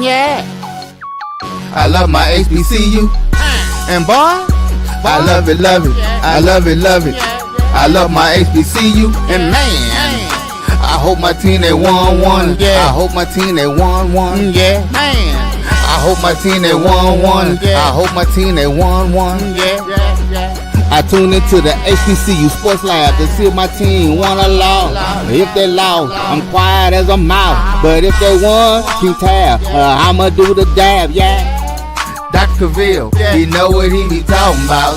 Yeah. I love my HBCU. And boy, I love it, love it. I love it, love it. I love my HBCU. And man, I hope my team they won one. I hope my team they won one. Yeah, man. I hope my team they won one. I hope my team they won one. I tune into the HBCU Sports Lab to see if my team won or lost. If they lost, I'm quiet as a mouse. But if they won, keep tab. I'ma do the dab, yeah. Dr. Cavil, he know what he be talking about.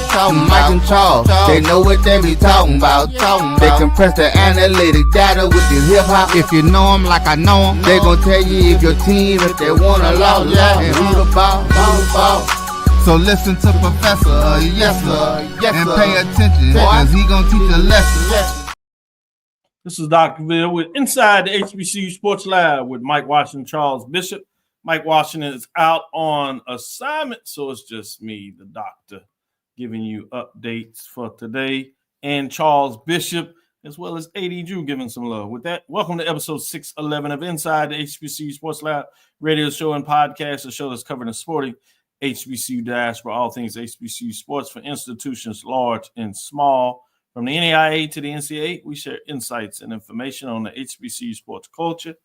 Mike and Charles, they know what they be talking about. They compress the analytic data with this hip hop. If you know them like I know them, they gon' tell you if your team, if they won or lost, and who the ball. So listen to Professor, yes sir, and pay attention, cause he gon' teach a lesson. This is Dr. Cavil with Inside the HBCU Sports Lab with Mike Washington, Charles Bishop. Mike Washington is out on assignment, so it's just me, the doctor, giving you updates for today, and Charles Bishop, as well as AD Drew, giving some love. With that, welcome to episode 611 of Inside the HBCU Sports Lab, radio show and podcast, a show that's covering the sporting HBCU diaspora, all things HBCU sports for institutions large and small. From the NAIA to the NCAA, we share insights and information on the HBCU sports culture,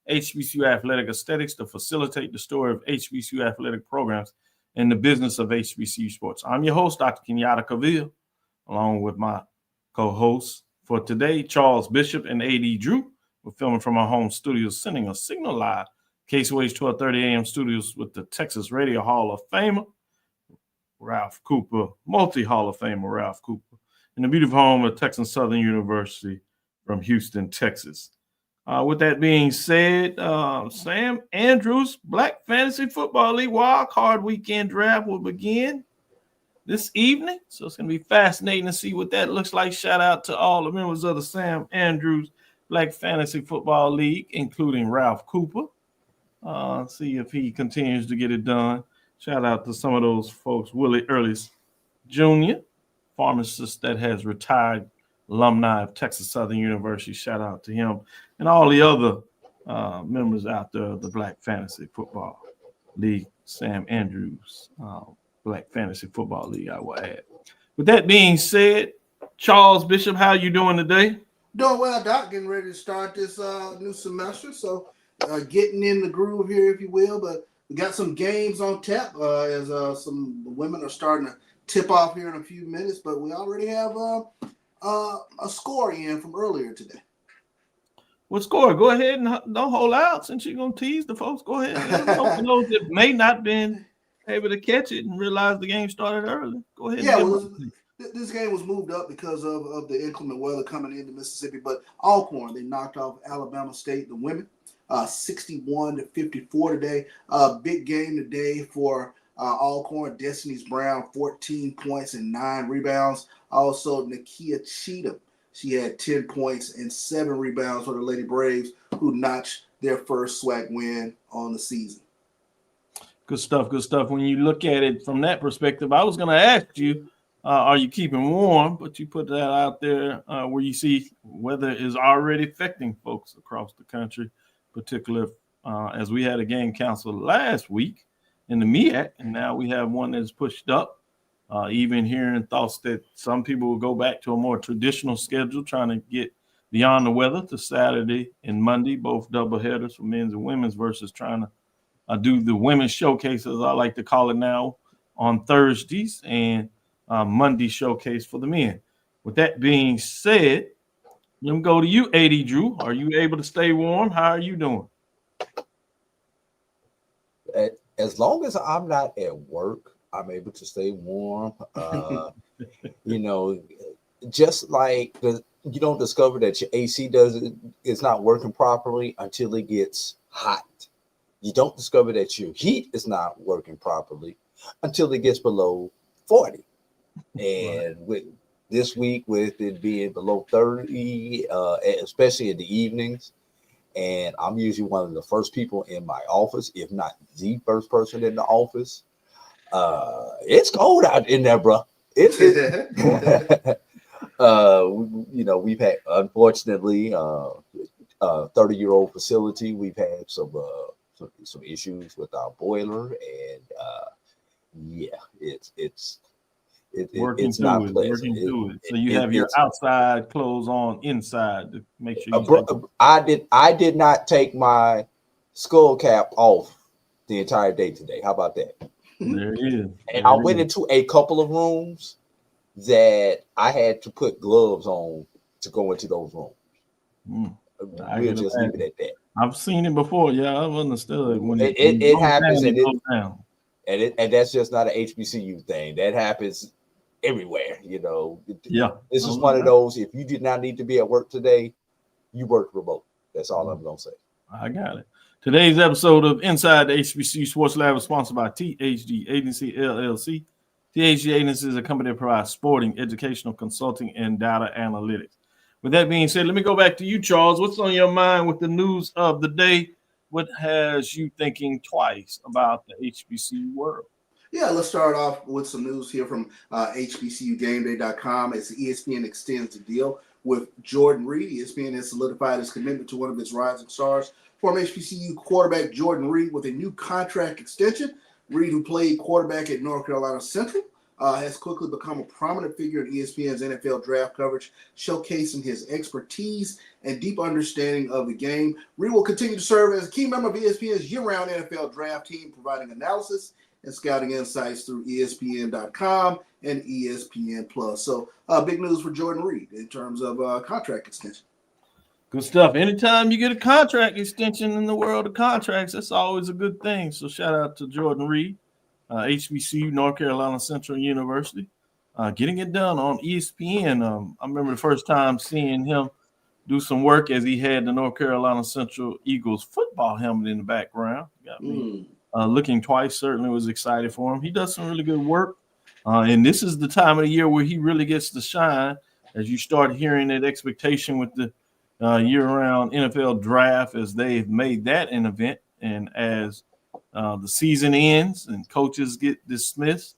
HBCU athletic aesthetics to facilitate the story of HBCU athletic programs and the business of HBCU sports. I'm your host, Dr. Kenyatta Cavil, along with my co-hosts for today, Charles Bishop and AD Drew. We're filming from our home studios, sending a signal live, KSOH 1230 AM studios with the Texas Radio Hall of Famer, Ralph Cooper, multi-Hall of Famer Ralph Cooper, in the beautiful home of Texas Southern University from Houston, Texas. With that being said, Sam Andrews Black Fantasy Football League Wild Card Weekend Draft will begin this evening. So it's going to be fascinating to see what that looks like. Shout out to all the members of the Sam Andrews Black Fantasy Football League, including Ralph Cooper. See if he continues to get it done. Shout out to some of those folks, Willie Earlis Jr., pharmacist that has retired, alumni of Texas Southern University. Shout out to him and all the other members out there of the Black Fantasy Football League, Sam Andrews Black Fantasy Football League, I will add. With that being said, Charles Bishop, how you doing today? Doing well, Doc. Getting ready to start this new semester, so getting in the groove here, if you will. But we got some games on tap as some women are starting to tip off here in a few minutes. But we already have a score in from earlier today. What score? Go ahead and don't hold out since you're going to tease the folks. Go ahead. For those that may not been able to catch it and realize the game started early. Go ahead. Yeah, this game was moved up because of the inclement weather coming into Mississippi. But Alcorn, they knocked off Alabama State, the women, 61-54 today. Big game today for Alcorn. Destiny's Brown, 14 points and 9 rebounds. Also, Nakia Cheatham. She had 10 points and 7 rebounds for the Lady Braves, who notched their first SWAC win on the season. Good stuff, good stuff. When you look at it from that perspective, I was going to ask you, are you keeping warm? But you put that out there where you see weather is already affecting folks across the country, particularly as we had a game canceled last week in the MEAC, and now we have one that's pushed up. Even hearing thoughts that some people will go back to a more traditional schedule, trying to get beyond the weather to Saturday and Monday, both doubleheaders for men's and women's, versus trying to do the women's showcase, as I like to call it now, on Thursdays, and Monday showcase for the men. With that being said, let me go to you, AD Drew. Are you able to stay warm? How are you doing? As long as I'm not at work, I'm able to stay warm. Just like you don't discover that your AC is not working properly until it gets hot. You don't discover that your heat is not working properly until it gets below 40. And with this week, with it being below 30, especially in the evenings, and I'm usually one of the first people in my office, if not the first person in the office. It's cold out in there, bro. We've had, unfortunately, 30-year-old facility. We've had some some issues with our boiler, and it's Working not through it, pleasant. working through it. So you have your It's outside clothes on inside to make sure you stay. I did not take my skull cap off the entire day today. How about that? There it is. And I went into a couple of rooms that I had to put gloves on to go into those rooms. We'll just leave it at that. I've seen it before. Yeah, I've understood when it happens, down, it goes down. And that's just not an HBCU thing. That happens everywhere. Yeah, this is one of those. If you did not need to be at work today, you work remote. That's all I'm gonna say. I got it. Today's episode of Inside the HBCU Sports Lab is sponsored by THG Agency LLC. THG Agency is a company that provides sporting, educational, consulting, and data analytics. With that being said, let me go back to you, Charles. What's on your mind with the news of the day? What has you thinking twice about the HBCU world? Yeah, let's start off with some news here from HBCUGameDay.com. As ESPN extends the deal with Jordan Reed, ESPN has solidified its commitment to one of its rising stars, former HBCU quarterback Jordan Reed, with a new contract extension. Reed, who played quarterback at North Carolina Central, has quickly become a prominent figure in ESPN's NFL draft coverage, showcasing his expertise and deep understanding of the game. Reed will continue to serve as a key member of ESPN's year-round NFL draft team, providing analysis and scouting insights through ESPN.com and ESPN+. So big news for Jordan Reed in terms of contract extension. Good stuff. Anytime you get a contract extension in the world of contracts, that's always a good thing. So shout out to Jordan Reed, HBCU, North Carolina Central University, getting it done on ESPN. I remember the first time seeing him do some work as he had the North Carolina Central Eagles football helmet in the background. Got me looking twice. Certainly was excited for him. He does some really good work. And this is the time of the year where he really gets to shine as you start hearing that expectation with the year-round NFL draft, as they've made that an event. And as the season ends and coaches get dismissed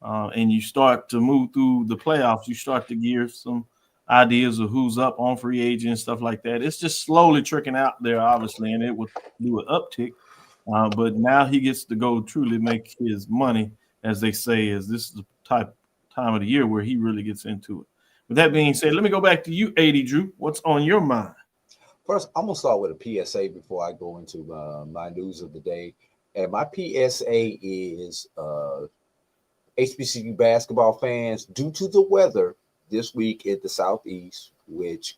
and you start to move through the playoffs, you start to gear some ideas of who's up on free agent and stuff like that. It's just slowly trickling out there, obviously, and it would do an uptick. But now he gets to go truly make his money, as they say, as this is the time of the year where he really gets into it. With that being said, let me go back to you, 80 Drew. What's on your mind? First, I'm going to start with a PSA before I go into my news of the day. And my PSA is HBCU basketball fans, due to the weather this week in the Southeast, which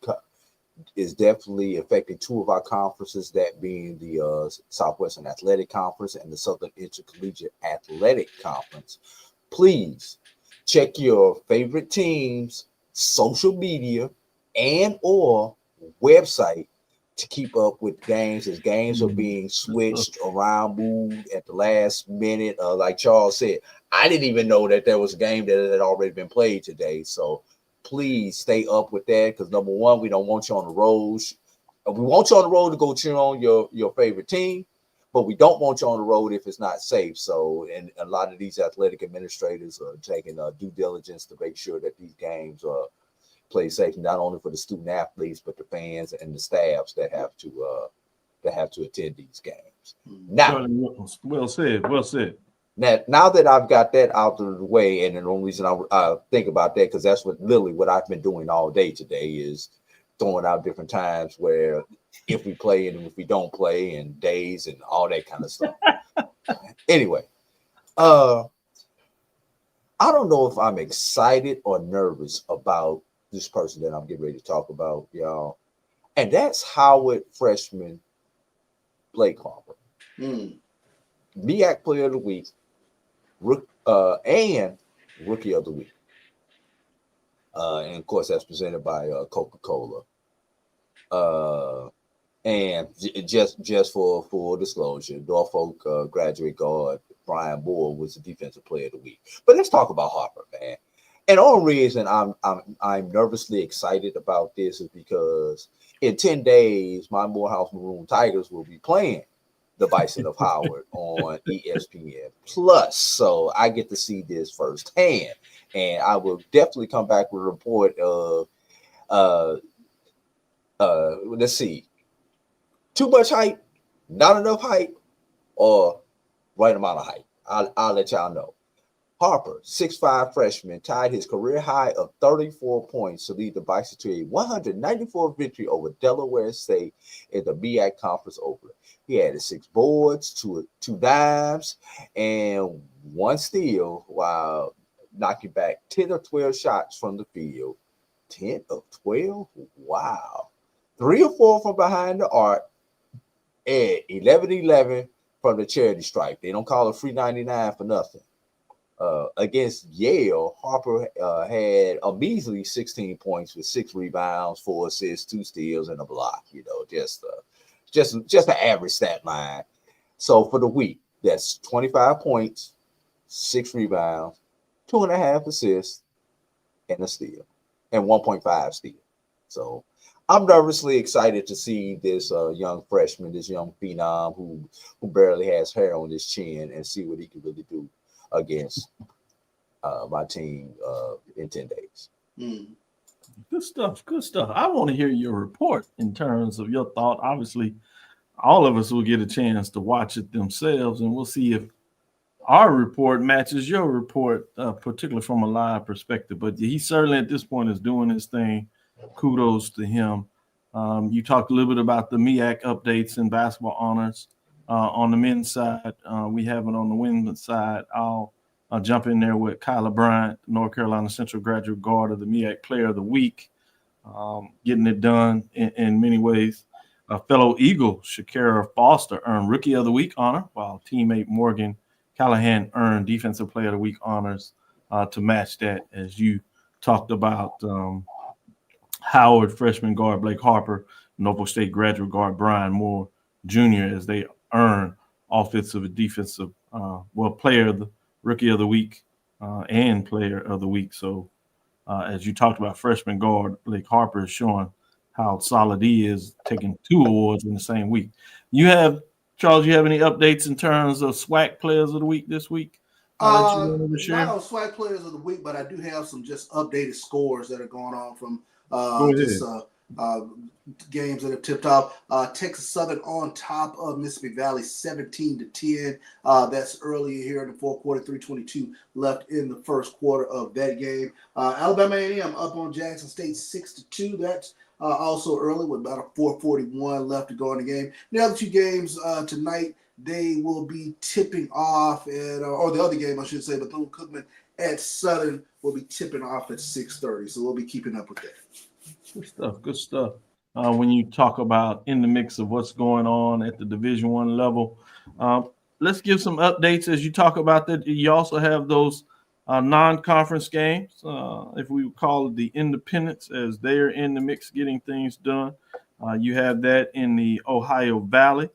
is definitely affecting two of our conferences, that being the Southwestern Athletic Conference and the Southern Intercollegiate Athletic Conference. Please check your favorite team's social media and or website to keep up with games, as games are being switched around, moved at the last minute. Like Charles said, I didn't even know that there was a game that had already been played today. So please stay up with that, because number one, we don't want you on the road. We want you on the road to go cheer on your favorite team, but we don't want you on the road if it's not safe. So, and a lot of these athletic administrators are taking due diligence to make sure that these games are play safe, not only for the student athletes, but the fans and the staffs that have to attend these games. Now, well said. Now that I've got that out of the way, and the only reason I think about that, because that's literally what I've been doing all day today, is throwing out different times where if we play and if we don't play, and days and all that kind of stuff. Anyway, I don't know if I'm excited or nervous about this person that I'm getting ready to talk about, y'all. And that's Howard freshman Blake Harper. MEAC Player of the Week, and Rookie of the Week. And of course, that's presented by Coca-Cola. And just for full disclosure, Norfolk graduate guard Brian Moore was the Defensive Player of the Week. But let's talk about Harper, man. And the only reason I'm nervously excited about this is because in 10 days, my Morehouse Maroon Tigers will be playing the Bison of Howard on ESPN Plus. So I get to see this firsthand. And I will definitely come back with a report of let's see, too much hype, not enough hype, or right amount of height. I'll let y'all know. Harper, 6'5" freshman, tied his career high of 34 points to lead the Bison to a 194 victory over Delaware State in the MEAC Conference opener. He added 6 boards, two dimes, and 1 steal while knocking back 10 of 12 shots from the field. 10 of 12? Wow. 3 or 4 from behind the arc, and 11-11 from the charity stripe. They don't call it free 99 for nothing. Against Yale, Harper had a measly 16 points with 6 rebounds, 4 assists, 2 steals, and a block. You know, just an average stat line. So for the week, that's 25 points, 6 rebounds, 2.5 assists, and a steal, and 1.5 steal. So I'm nervously excited to see this young freshman, this young phenom who barely has hair on his chin, and see what he can really do against my team in 10 days. Good stuff. Good stuff. I want to hear your report in terms of your thought. Obviously, all of us will get a chance to watch it themselves, and we'll see if our report matches your report, particularly from a live perspective. But he certainly at this point is doing his thing. Kudos to him. You talked a little bit about the MEAC updates and basketball honors. On the men's side, we have it on the women's side. I'll jump in there with Kyla Bryant, North Carolina Central Graduate Guard of the MEAC Player of the Week, getting it done in many ways. Fellow Eagle Shakira Foster earned Rookie of the Week honor, while teammate Morgan Callahan earned Defensive Player of the Week honors to match that, as you talked about Howard freshman guard Blake Harper, Norfolk State graduate guard Brian Moore Jr., as they earn offensive and defensive, player of the Rookie of the Week and Player of the Week. So as you talked about, freshman guard Blake Harper is showing how solid he is, taking 2 awards in the same week. Charles, you have any updates in terms of SWAC Players of the Week this week? Not on SWAC Players of the Week, but I do have some just updated scores that are going on from games that have tipped off. Texas Southern on top of Mississippi Valley 17-10. That's earlier here in the fourth quarter, 3:22 left in the first quarter of that game. Alabama A&M up on Jackson State 6-2. That's also early with about a 4:41 left to go in the game. The other 2 games tonight, they will be tipping off or the other game I should say, Bethune-Cookman at Southern will be tipping off at 6:30. So we'll be keeping up with that. Good stuff. Good stuff. When you talk about in the mix of what's going on at the Division I level, let's give some updates as you talk about that. You also have those non-conference games, if we call it the independents, as they're in the mix getting things done. You have that in the Ohio Valley.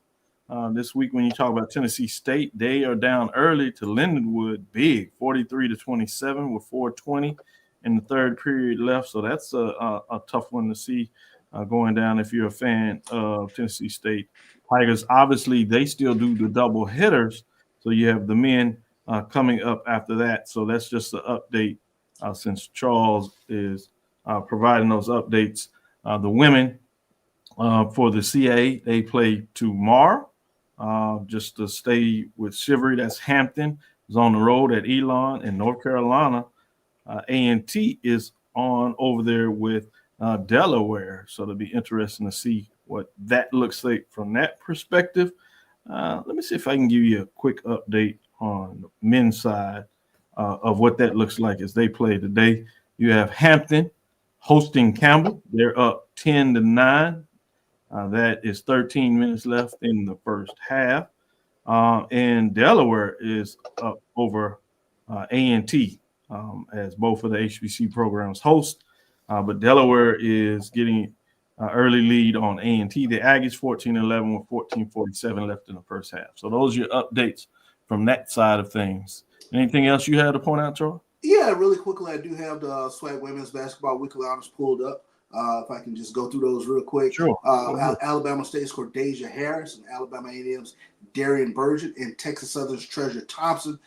This week, when you talk about Tennessee State, they are down early to Lindenwood, big, 43-27 with 4:20 in the third period left. So that's a tough one to see going down if you're a fan of Tennessee State. Tigers, obviously, they still do the double hitters. So you have the men coming up after that. So that's just an update since Charles is providing those updates. The women for the CA, they play tomorrow. Just to stay with Shivery, that's Hampton is on the road at Elon, and North Carolina A&T is on over there with Delaware. So it'll be interesting to see what that looks like from that perspective. Let me see if I can give you a quick update on the men's side of what that looks like as they play today. You have Hampton hosting Campbell. They're up 10-9. That is 13 minutes left in the first half. And Delaware is up over A&T as both of the HBC programs host. But Delaware is getting early lead on A&T. The Aggies 14-11 with 14:47 left in the first half. So those are your updates from that side of things. Anything else you had to point out, Troy? Yeah, really quickly, I do have the SWAC Women's Basketball Weekly Honors pulled up. If I can just go through those real quick. Sure. Alabama State's Cordesia Harris and Alabama A&M's Darian Burgett and Texas Southern's Treasure Thompson.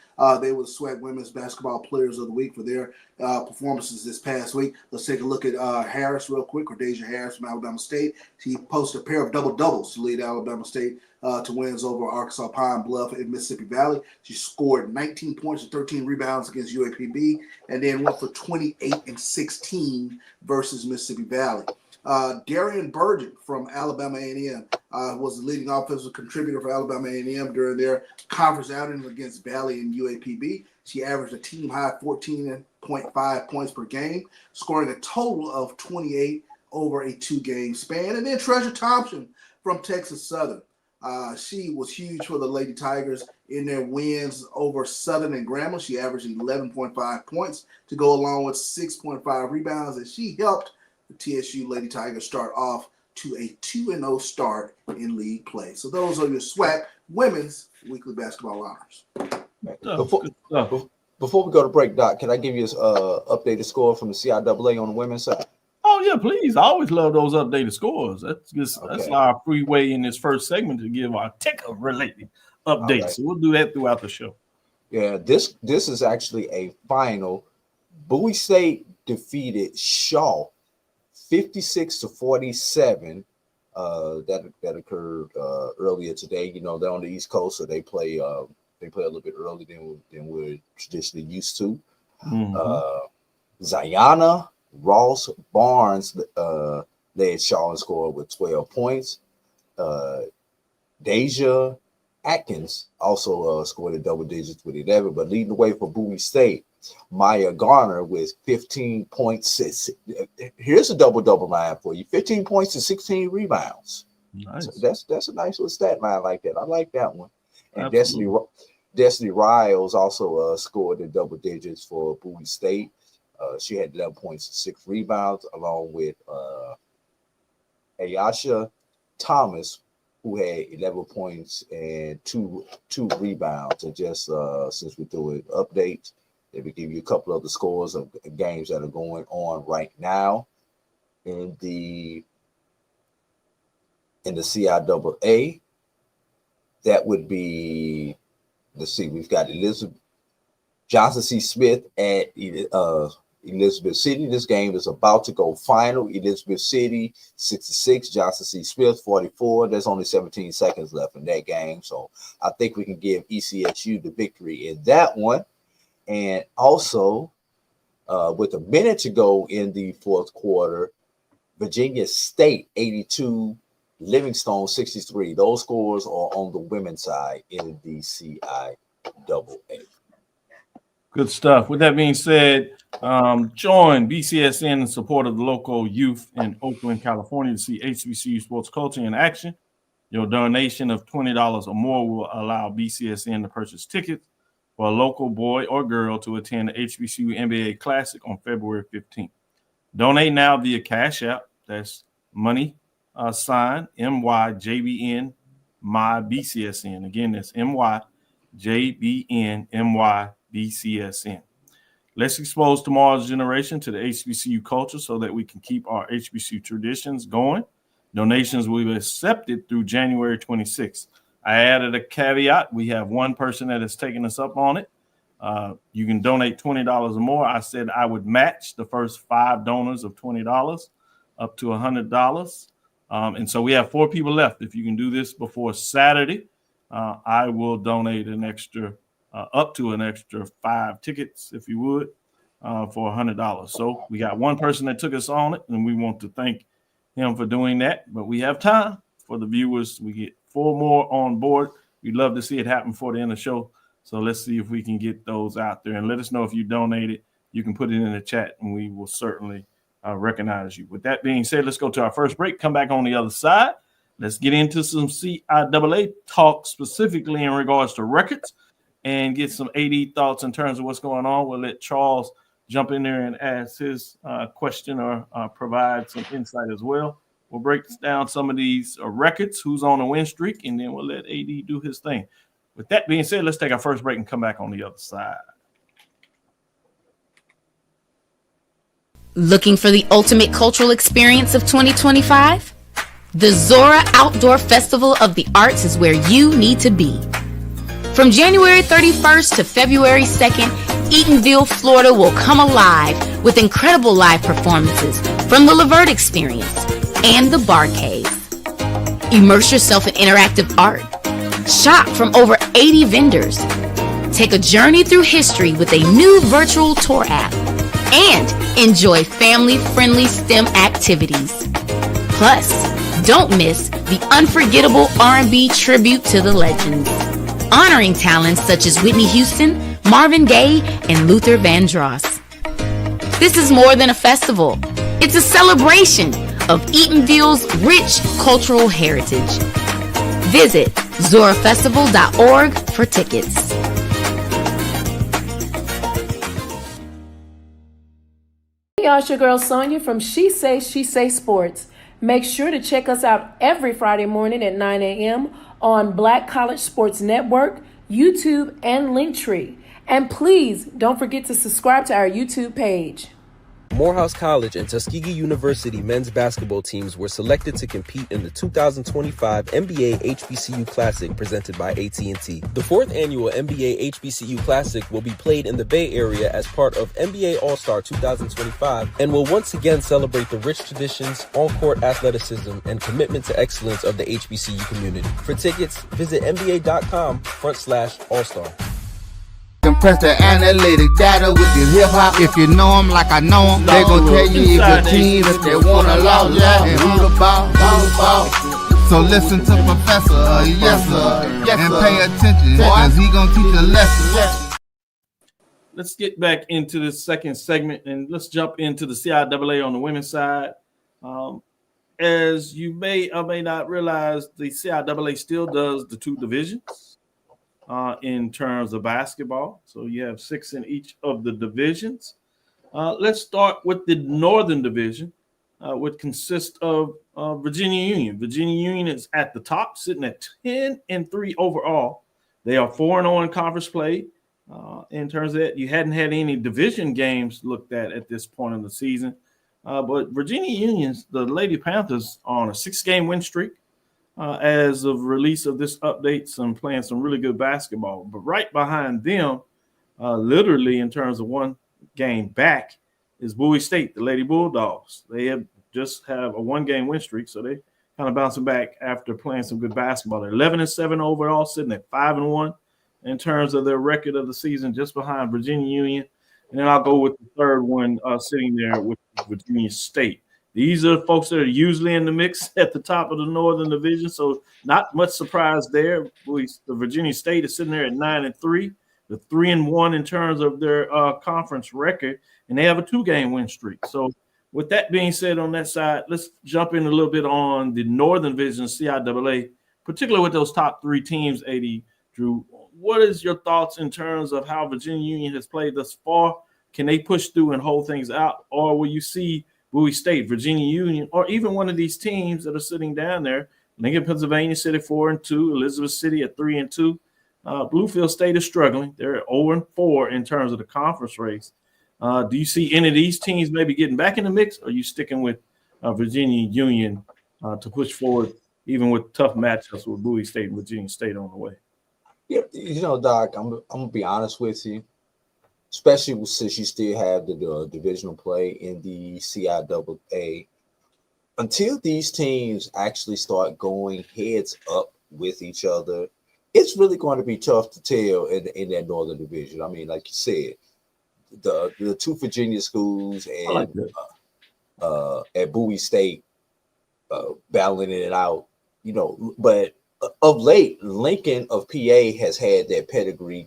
They were the SWAC Women's Basketball Players of the Week for their performances this past week. Let's take a look at Harris real quick, or Deja Harris from Alabama State. She posted a pair of double-doubles to lead Alabama State to wins over Arkansas Pine Bluff and Mississippi Valley. She scored 19 points and 13 rebounds against UAPB, and then went for 28 and 16 versus Mississippi Valley. Darian Burgett from Alabama A&M was the leading offensive contributor for Alabama A&M during their conference outing against Valley and UAPB. She averaged a team-high 14.5 points per game, scoring a total of 28 over a 2-game span. And then Treasure Thompson from Texas Southern. She was huge for the Lady Tigers in their wins over Southern and Grambling. She averaged 11.5 points to go along with 6.5 rebounds, and she helped the TSU Lady Tigers start off to a 2-0 start in league play. So those are your SWAC Women's Weekly Basketball Honors. Before we go to break, Doc, can I give you an updated score from the CIAA on the women's side? Oh, yeah, please. I always love those updated scores. That's our free way in this first segment to give our tech-related updates. Right. So we'll do that throughout the show. Yeah, this is actually a final. Bowie State defeated Shaw 56-47. That occurred earlier today. You know, they're on the East Coast, so they play a little bit earlier than we're traditionally used to. Mm-hmm. Ziana Ross Barnes led Shaw and scored with 12 points. Deja Atkins also scored in double digits with 11, but leading the way for Bowie State, Maya Garner with 15 points. Here's a double-double line for you: 15 points and 16 rebounds. Nice. So that's a nice little stat line like that. I like that one. And Destiny Riles also scored in double digits for Bowie State. She had 11 points and 6 rebounds, along with Ayasha Thomas, who had 11 points and two rebounds. And just since we're doing updates, let me give you a couple of the scores of games that are going on right now in the CIAA. That would be, let's see, we've got Johnson C. Smith at Elizabeth City. This game is about to go final. Elizabeth City 66, Johnson C. Smith 44. There's only 17 seconds left in that game, so I think we can give ECSU the victory in that one. And also, with a minute to go in the fourth quarter, Virginia State 82, Livingstone 63. Those scores are on the women's side in the CIAA. Good stuff. With that being said, join BCSN in support of the local youth in Oakland, California to see HBCU sports culture in action. Your donation of $20 or more will allow BCSN to purchase tickets for a local boy or girl to attend the HBCU NBA Classic on February 15th. Donate now via Cash App. That's money sign MYJBN MyBCSN. Again, that's MYJBN MyBCSN. Let's expose tomorrow's generation to the HBCU culture so that we can keep our HBCU traditions going. Donations will be accepted through January 26th. I added a caveat. We have one person that has taken us up on it. You can donate $20 or more. I said I would match the first 5 donors of $20 up to $100. And so we have 4 people left. If you can do this before Saturday, I will donate an extra, up to an extra 5 tickets, if you would, for $100. So we got one person that took us on it, and we want to thank him for doing that. But we have time for the viewers. We get 4 more on board. We'd love to see it happen before the end of the show. So let's see if we can get those out there. And let us know if you donated. You can put it in the chat, and we will certainly recognize you. With that being said, let's go to our first break. Come back on the other side. Let's get into some CIAA talk specifically in regards to records and get some AD thoughts in terms of what's going on. We'll let Charles jump in there and ask his question or provide some insight as well. We'll break down some of these records, who's on a win streak, and then we'll let AD do his thing. With that being said, let's take our first break and come back on the other side. Looking for the ultimate cultural experience of 2025? The Zora Outdoor Festival of the Arts is where you need to be. From January 31st to February 2nd, Eatonville, Florida will come alive with incredible live performances from the Levert Experience and the Bar Cave. Immerse yourself in interactive art. Shop from over 80 vendors. Take a journey through history with a new virtual tour app. And enjoy family-friendly STEM activities. Plus, don't miss the unforgettable R&B tribute to the legends, honoring talents such as Whitney Houston, Marvin Gaye, and Luther Vandross. This is more than a festival. It's a celebration of Eatonville's rich cultural heritage. Visit zorafestival.org for tickets. Hey y'all, it's your girl Sonia from She Say Sports. Make sure to check us out every Friday morning at 9 a.m. on Black College Sports Network, YouTube, and Linktree. And please don't forget to subscribe to our YouTube page. Morehouse College and Tuskegee University men's basketball teams were selected to compete in the 2025 NBA HBCU Classic presented by AT&T. The fourth annual NBA HBCU Classic will be played in the Bay Area as part of NBA All-Star 2025 and will once again celebrate the rich traditions, on-court athleticism, and commitment to excellence of the HBCU community. For tickets, visit nba.com/all-star. Compress the analytic data with your hip hop. If you know them like I know them, they gon' tell you if your team, if they wanna lose, and who the ball. So listen to Professor, yes sir, and pay attention, cause he gon' teach a lesson. Let's get back into this second segment and let's jump into the CIAA on the women's side. As you may or may not realize, the CIAA still does the two divisions. In terms of basketball. So you have 6 in each of the divisions. Let's start with the Northern Division, which consists of Virginia Union. Virginia Union is at the top, sitting at 10-3 overall. They are 4-0 in conference play. In terms of that, you hadn't had any division games looked at this point in the season. But Virginia Union's, the Lady Panthers, are on a 6-game win streak. As of release of this update, some playing some really good basketball. But right behind them, literally in terms of one game back, is Bowie State, the Lady Bulldogs. They have a 1-game win streak, so they kind of bouncing back after playing some good basketball. They're 11-7 overall, sitting at 5-1 in terms of their record of the season, just behind Virginia Union. And then I'll go with the third one sitting there with Virginia State. These are the folks that are usually in the mix at the top of the Northern Division, so not much surprise there. The Virginia State is sitting there at 9-3, the 3-1 in terms of their conference record, and they have a 2-game win streak. So with that being said on that side, let's jump in a little bit on the Northern Division CIAA, particularly with those top 3 teams, AD Drew. What is your thoughts in terms of how Virginia Union has played thus far? Can they push through and hold things out, or will you see Bowie State, Virginia Union, or even one of these teams that are sitting down there, Lincoln, Pennsylvania City 4-2, Elizabeth City at 3-2. Bluefield State is struggling. They're 0-4 in terms of the conference race. Do you see any of these teams maybe getting back in the mix, or are you sticking with Virginia Union to push forward, even with tough matchups with Bowie State and Virginia State on the way? Yeah, Doc, I'm gonna be honest with you. Especially since you still have the divisional play in the CIAA, until these teams actually start going heads up with each other, it's really going to be tough to tell in that Northern Division. I mean, like you said, the 2 Virginia schools and at Bowie State battling it out, but of late, Lincoln of PA has had that pedigree,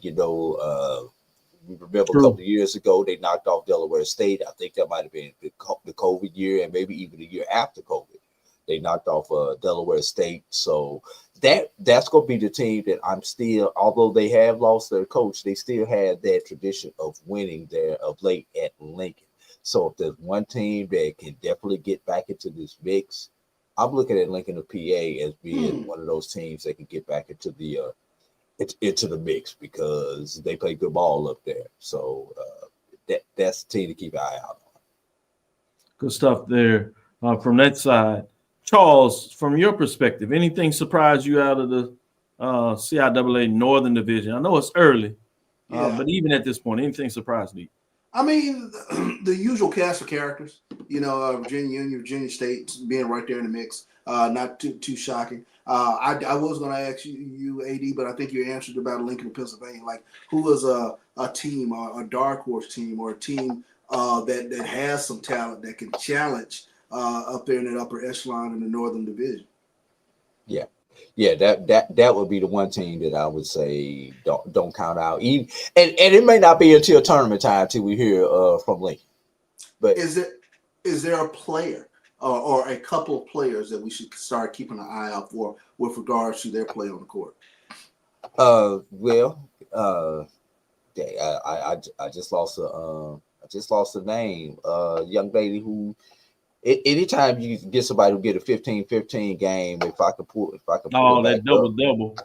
we remember a couple of years ago, they knocked off Delaware State. I think that might have been the COVID year and maybe even the year after COVID. They knocked off Delaware State. So that's going to be the team that I'm still, although they have lost their coach, they still have that tradition of winning there of late at Lincoln. So if there's one team that can definitely get back into this mix, I'm looking at Lincoln of PA as being one of those teams that can get back into the mix because they play good ball up there. So that's the team to keep an eye out on. Good stuff there from that side. Charles, from your perspective, anything surprise you out of the CIAA Northern Division? I know it's early, but even at this point, anything surprised you? I mean, the usual cast of characters. Virginia Union, Virginia State being right there in the mix. Not too shocking. I was going to ask you, AD, but I think you answered about Lincoln, Pennsylvania. Like, who was a team, a dark horse team, or a team that has some talent that can challenge up there in that upper echelon in the Northern Division? Yeah, that would be the one team that I would say don't count out. And it may not be until tournament time till we hear from Lincoln. But is there a player or a couple of players that we should start keeping an eye out for with regards to their play on the court? I just lost a name. Young lady who. Anytime you get somebody who get a 15-15 game, if I could pull that double.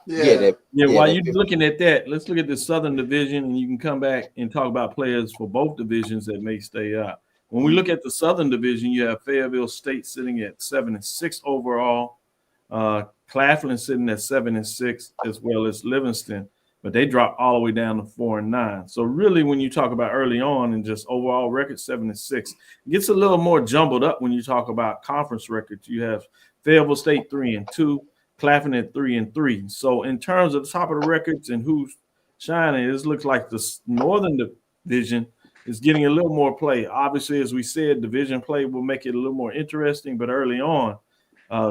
While you're looking at that, let's look at the Southern Division, and you can come back and talk about players for both divisions that may stay out. When we look at the Southern Division, you have Fayetteville State sitting at 7-6 overall, Claflin sitting at 7-6, as well as Livingston, but they dropped all the way down to 4-9. So really, when you talk about early on and just overall record 7-6, it gets a little more jumbled up when you talk about conference records. You have Fayetteville State 3-2, Claflin at 3-3. So in terms of the top of the records and who's shining, it looks like the Northern Division is getting a little more play. Obviously, as we said, division play will make it a little more interesting, but early on,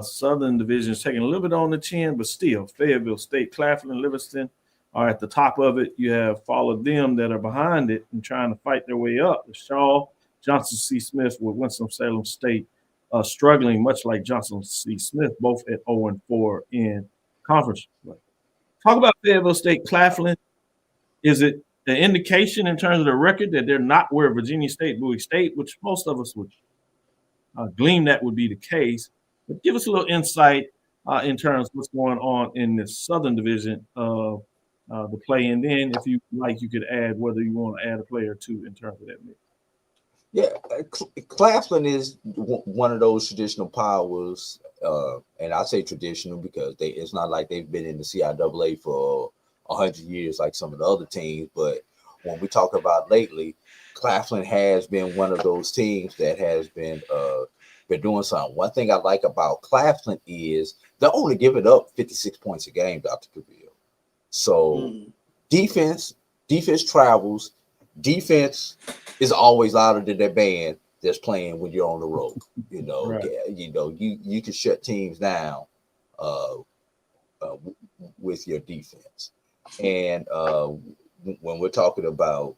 Southern Division is taking a little bit on the chin, but still, Fayetteville State, Claflin, Livingston are at the top of it. You have followed them that are behind it and trying to fight their way up. Shaw, Johnson C. Smith with Winston-Salem State struggling, much like Johnson C. Smith, both at 0-4 in conference play. Talk about Fayetteville State, Claflin. Is it the indication in terms of the record that they're not where Virginia State, Bowie State, which most of us would glean that would be the case? But give us a little insight in terms of what's going on in this Southern Division of the play, and then if you like, you could add whether you want to add a player or two in terms of that mix. Yeah, Claflin is one of those traditional powers, and I say traditional because it's not like they've been in the CIAA for 100 years like some of the other teams. But when we talk about lately, Claflin has been one of those teams that has been doing something. One thing I like about Claflin is they're only giving up 56 points a game, Dr. Cavil. So defense travels. Defense is always louder than that band that's playing when you're on the road. Right. You can shut teams down with your defense. And when we're talking about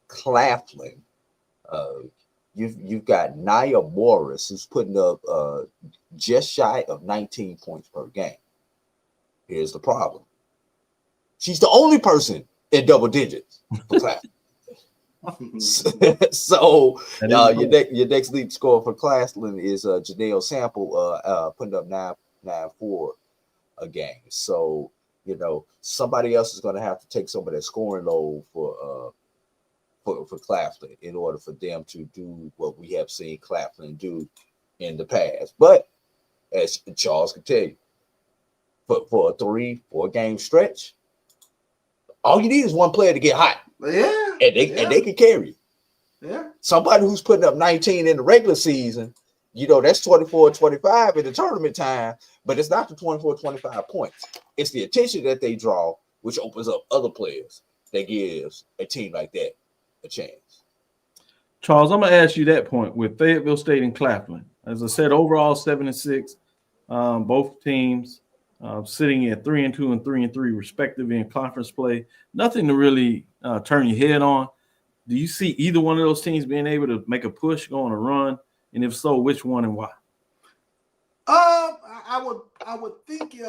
Claflin, you've got Nia Morris, who's putting up just shy of 19 points per game. Here's the problem. She's the only person in double digits for Claflin. So your next lead scorer for Claflin is Janelle Sample putting up 9.4 a game. So somebody else is going to have to take some of that scoring load for Claflin in order for them to do what we have seen Claflin do in the past. But as Charles can tell you, for a 3-4 game stretch, all you need is one player to get hot. Yeah. And they can carry. Yeah. Somebody who's putting up 19 in the regular season, that's 24-25 in the tournament time, but it's not the 24-25 points. It's the attention that they draw, which opens up other players that gives a team like that a chance. Charles, I'm going to ask you that point with Fayetteville State and Claflin. As I said, overall 7-6, both teams sitting at 3-2 and 3-3 respectively in conference play. Nothing to really turn your head on. Do you see either one of those teams being able to make a push, go on a run? And if so, which one and why? I would think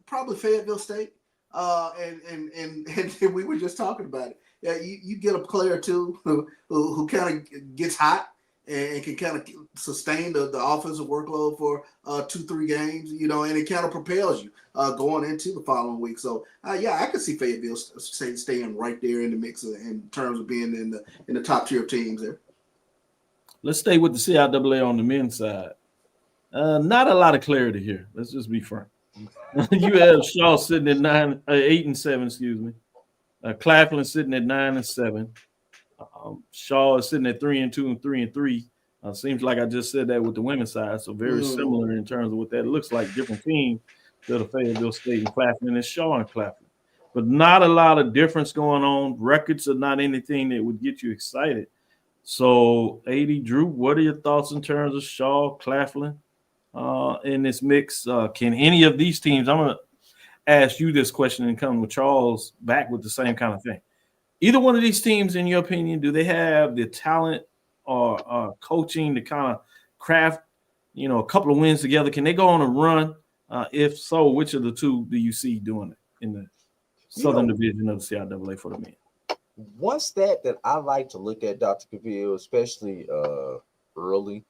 probably Fayetteville State. And we were just talking about it. Yeah, you get a player or two who kind of gets hot and can kind of sustain the offensive workload for 2-3 games, and it kind of propels you going into the following week. So I could see Fayetteville State staying right there in the mix in terms of being in the top tier of teams there. Let's stay with the CIAA on the men's side. Not a lot of clarity here. Let's just be frank. You have Shaw sitting at 8-7, excuse me. Claflin sitting at 9-7. Shaw is sitting at 3-2 and 3-3. Seems like I just said that with the women's side, so very similar in terms of what that looks like. Different teams that are Fayetteville State and Claflin and Shaw and Claflin, but not a lot of difference going on. Records are not anything that would get you excited. So, AD Drew, what are your thoughts in terms of Shaw, Claflin in this mix? Can any of these teams? I'm gonna ask you this question and come with Charles back with the same kind of thing. Either one of these teams, in your opinion, do they have the talent or coaching to kind of craft, a couple of wins together? Can they go on a run? If so, which of the two do you see doing it in the Southern Division of the CIAA for the men? One stat that I like to look at, Dr. Cavil, especially early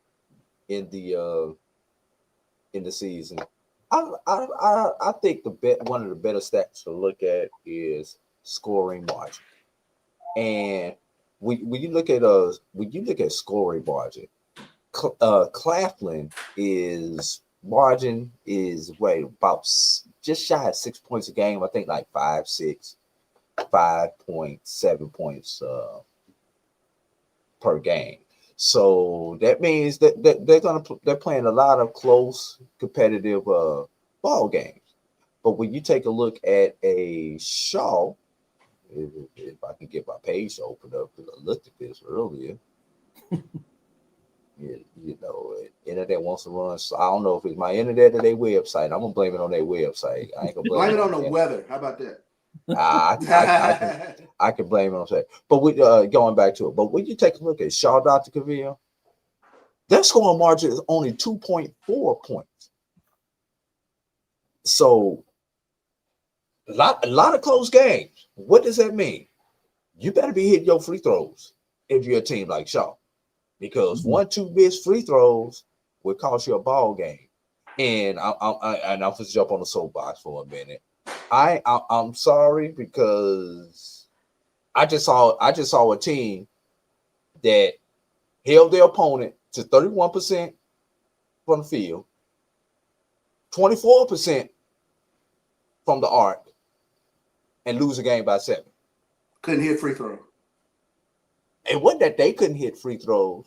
in the season, I think one of the better stats to look at is scoring margin. And when you look at scoring margin, Claflin margin is about just shy of 6 points a game. I think like 5.7 points per game. So that means that they're playing a lot of close competitive ball games. But when you take a look at a Shaw, if I can get my page to open up, because I looked at this earlier. Internet wants to run. So I don't know if it's my internet or their website. I'm gonna blame it on their website. I ain't gonna blame it on the weather. How about that? I can blame it on that. But we going back to it. But when you take a look at Shaw, Dr. Cavil, their scoring margin is only 2.4 points. So a lot of close games. What does that mean? You better be hitting your free throws if you're a team like Shaw, because 1-2 missed free throws would cost you a ball game. And I'm just jump on the soapbox for a minute. I'm sorry, because I just saw a team that held their opponent to 31% from the field, 24% from the arc, and lose a game by 7. Couldn't hit free throw. It wasn't that they couldn't hit free throws.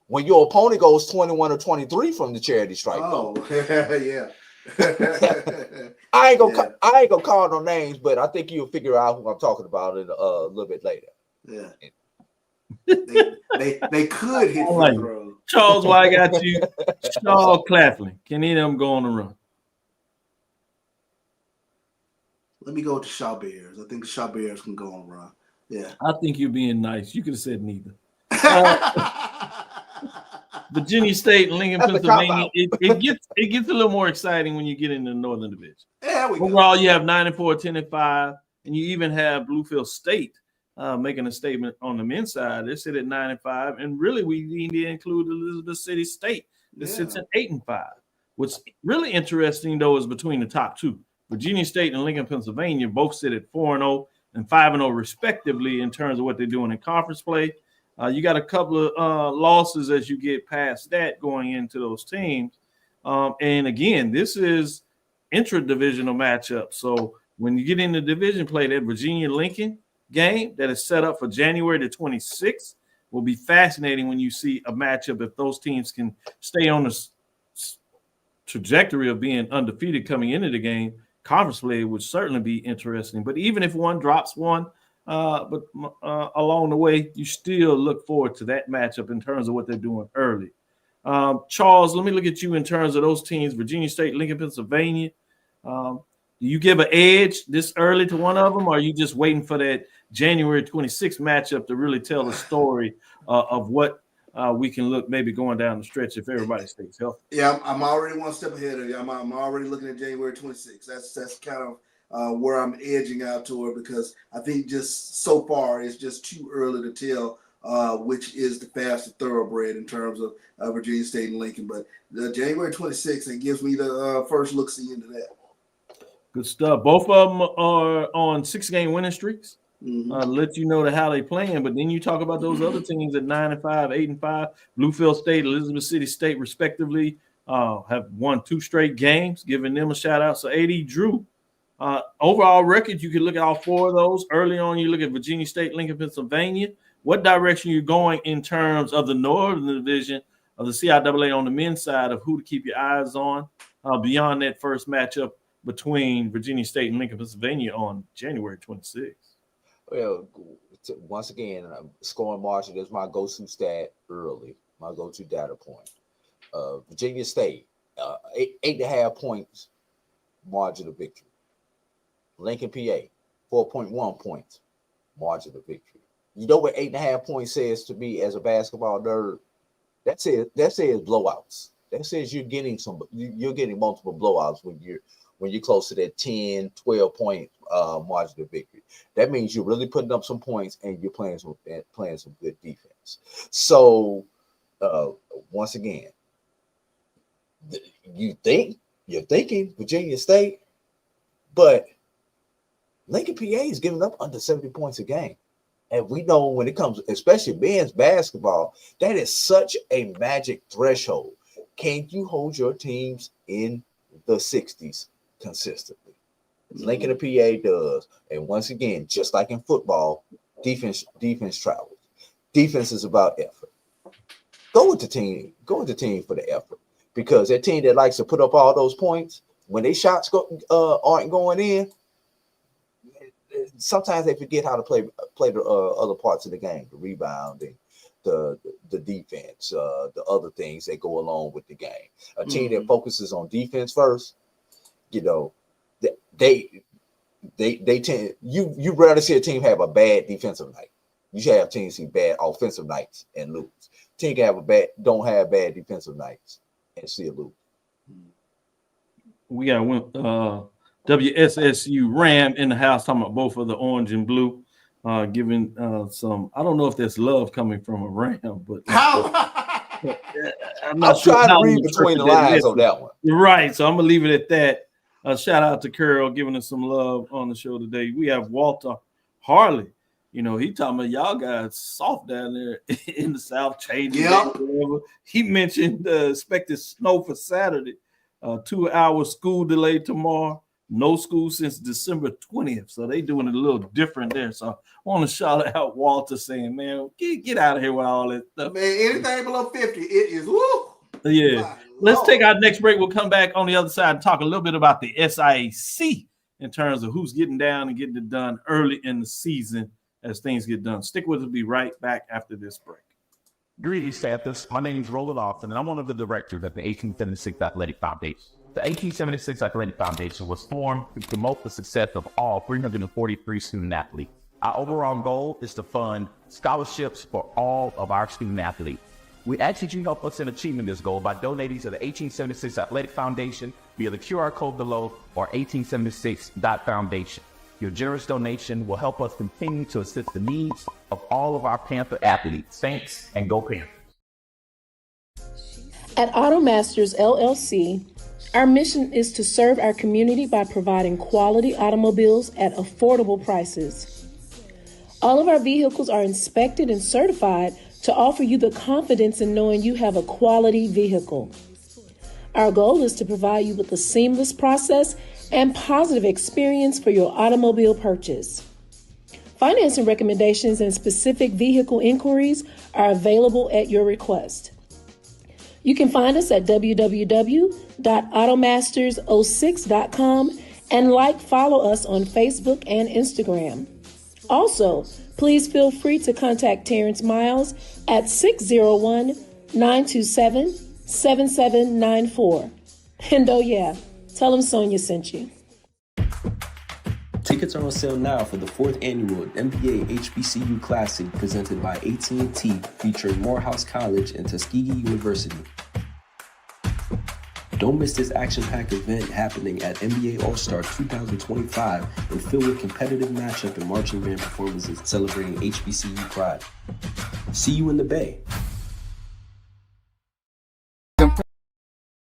When your opponent goes 21 or 23 from the charity stripe. Oh, yeah. I ain't gonna call no names, but I think you'll figure out who I'm talking about in a little bit later. Yeah. They could hit free throws. Charles, why I got you? Shaw, Claflin. Can any of them go on the run? Let me go with the Shaw Bears. I think the Shaw Bears can go on a run. Yeah. I think you're being nice. You could have said neither. Virginia State and Lincoln, Pennsylvania. It gets a little more exciting when you get into the Northern Division. Yeah, overall, you have 9-4, 10-5, and you even have Bluefield State making a statement on the men's side. They sit at 9-5, and really we need to include Elizabeth City State that sits at 8-5. What's really interesting though is between the top two, Virginia State and Lincoln, Pennsylvania, both sit at 4-0 and 5-0 respectively in terms of what they're doing in conference play. You got a couple of losses as you get past that going into those teams. And again, this is intra-divisional matchup. So when you get into division play, that Virginia-Lincoln game that is set up for January the 26th will be fascinating when you see a matchup if those teams can stay on the trajectory of being undefeated coming into the game. Conference play would certainly be interesting. But even if one drops one, but along the way, you still look forward to that matchup in terms of what they're doing early. Charles, let me look at you in terms of those teams, Virginia State, Lincoln, Pennsylvania. Do you give an edge this early to one of them, or are you just waiting for that January 26th matchup to really tell the story of what we can look maybe going down the stretch if everybody stays healthy? Yeah, I'm already one step ahead of you. I'm already looking at January 26th. That's kind of where I'm edging out toward, because I think just so far it's just too early to tell which is the fastest thoroughbred in terms of Virginia State and Lincoln. But January 26th, it gives me the first look-see into that. Good stuff. Both of them are on 6-game winning streaks. Let you know how they playing, but then you talk about those other teams at 9-5, 8-5, Bluefield State, Elizabeth City State, respectively, have won 2 straight games, giving them a shout out. So AD Drew, overall record, you can look at all 4 of those. Early on, you look at Virginia State, Lincoln, Pennsylvania. What direction you're going in terms of the Northern Division of the CIAA on the men's side of who to keep your eyes on beyond that first matchup between Virginia State and Lincoln, Pennsylvania on January 26th? Well, once again, scoring margin is my go-to stat early, my go-to data point. Virginia State, 8.5 points margin of victory. Lincoln, PA, 4.1 points margin of victory. You know what 8.5 points says to me as a basketball nerd? That says blowouts. That says you're getting multiple blowouts when you're close to that 10, 12 point margin of victory. That means you're really putting up some points and you're playing some good defense. So once again, you're thinking Virginia State, but Lincoln, PA is giving up under 70 points a game. And we know when it comes, especially men's basketball, that is such a magic threshold. Can you hold your teams in the 60s consistently? Lincoln and PA does. And once again, just like in football, defense travels. Defense is about effort. Go with the team for the effort. Because that team that likes to put up all those points, when they shots aren't going in, sometimes they forget how to play the other parts of the game, the rebounding, the defense, the other things that go along with the game. A team that focuses on defense first, they tend, you rarely see a team have a bad defensive night. You should have teams see bad offensive nights and lose. Team can don't have bad defensive nights and still lose. We got WSSU Ram in the house talking about both of the orange and blue, giving some. I don't know if there's love coming from a Ram, but I'm not sure. Trying to read between the lines on that one. Right, so I'm gonna leave it at that. Shout out to Carol giving us some love on the show today. We have Walter Harley. He talking about y'all guys soft down there in the South, changing. Yep. He mentioned expected snow for Saturday. 2-hour school delay tomorrow. No school since December 20th. So they doing it a little different there. So I want to shout out Walter saying, man, get out of here with all that stuff. Man, anything below 50, it is woo. Yeah. Let's take our next break. We'll come back on the other side and talk a little bit about the SIAC in terms of who's getting down and getting it done early in the season as things get done. Stick with us. We'll be right back after this break. Greetings, Santhus. My name is Roland Austin, and I'm one of the directors at the 1876 Athletic Foundation. The 1876 Athletic Foundation was formed to promote the success of all 343 student athletes. Our overall goal is to fund scholarships for all of our student athletes. We ask that you help us in achieving this goal by donating to the 1876 Athletic Foundation via the QR code below or 1876.foundation. Your generous donation will help us continue to assist the needs of all of our Panther athletes. Thanks, and go Panthers. At AutoMasters LLC, our mission is to serve our community by providing quality automobiles at affordable prices. All of our vehicles are inspected and certified to offer you the confidence in knowing you have a quality vehicle. Our goal is to provide you with a seamless process and positive experience for your automobile purchase. Financing recommendations and specific vehicle inquiries are available at your request. You can find us at www.automasters06.com and follow us on Facebook and Instagram. Also, please feel free to contact Terrence Miles at 601-927-7794. And oh yeah, tell him Sonia sent you. Tickets are on sale now for the 4th annual NBA HBCU Classic presented by AT&T featuring Morehouse College and Tuskegee University. Don't miss this action-packed event happening at NBA All-Star 2025 and filled with competitive matchup and marching band performances celebrating HBCU pride. See you in the Bay.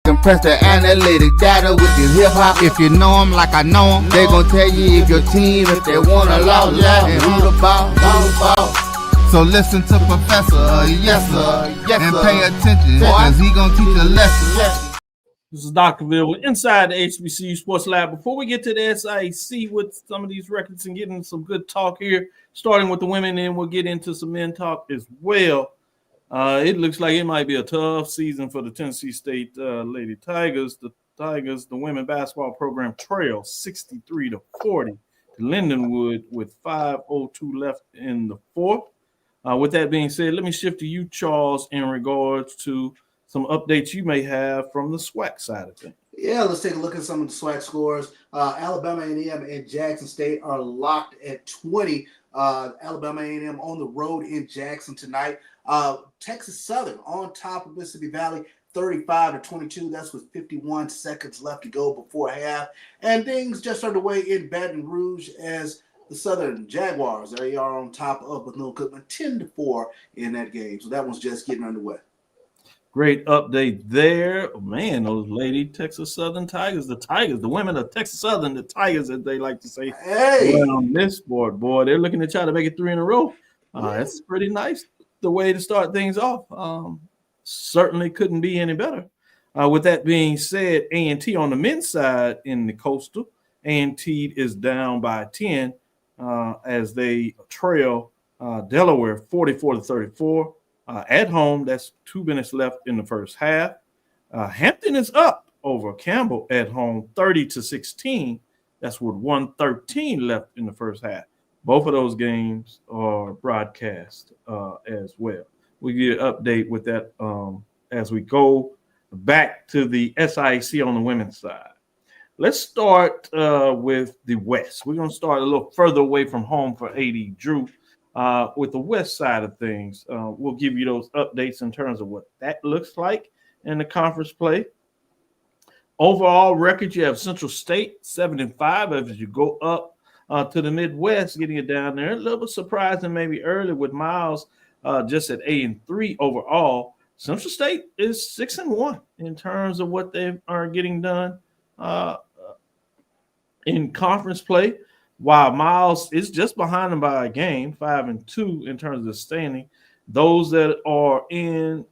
Compress the analytic data with your hip-hop. If you know them like I know them, they gon' tell you if your team, if they wanna lose, and who the ball. So listen to Professor, yes sir, and pay attention, cause he gon' teach a lesson. This is Dr. Cavil with Inside the HBCU Sports Lab. Before we get to the SIC with some of these records and getting some good talk here, starting with the women, and we'll get into some men talk as well. It looks like it might be a tough season for the Tennessee State Lady Tigers. The women basketball program trails 63-40 to Lindenwood with 5:02 left in the fourth. With that being said, let me shift to you, Charles, in regards to some updates you may have from the SWAC side of things. Yeah, let's take a look at some of the SWAC scores. Alabama A&M and Jackson State are locked at 20. Alabama A&M on the road in Jackson tonight. Texas Southern on top of Mississippi Valley, 35-22. That's with 51 seconds left to go before half. And things just underway in Baton Rouge as the Southern Jaguars, they are on top of Bethune Cookman, 10-4 in that game. So that one's just getting underway. Great update there. Oh, man, those lady Texas Southern Tigers, the women of Texas Southern, the Tigers, as they like to say. Hey! On this board, boy, they're looking to try to make it 3 in a row. That's pretty nice, the way to start things off. Certainly couldn't be any better. With that being said, A&T on the men's side in the Coastal, A&T is down by 10 as they trail Delaware 44-34. At home, that's 2 minutes left in the first half. Hampton is up over Campbell at home 30-16. That's with 1:13 left in the first half. Both of those games are broadcast as well. We get an update with that as we go back to the SIC on the women's side. Let's start with the West. We're going to start a little further away from home for AD Drew. With the West side of things, we'll give you those updates in terms of what that looks like in the conference play. Overall record, you have Central State 7-5 as you go up to the Midwest, getting it down there. A little bit surprising maybe early with Miles just at 8-3 overall. Central State is 6-1 in terms of what they are getting done in conference play. While Miles is just behind them by a game, 5-2 in terms of the standing. Those that are in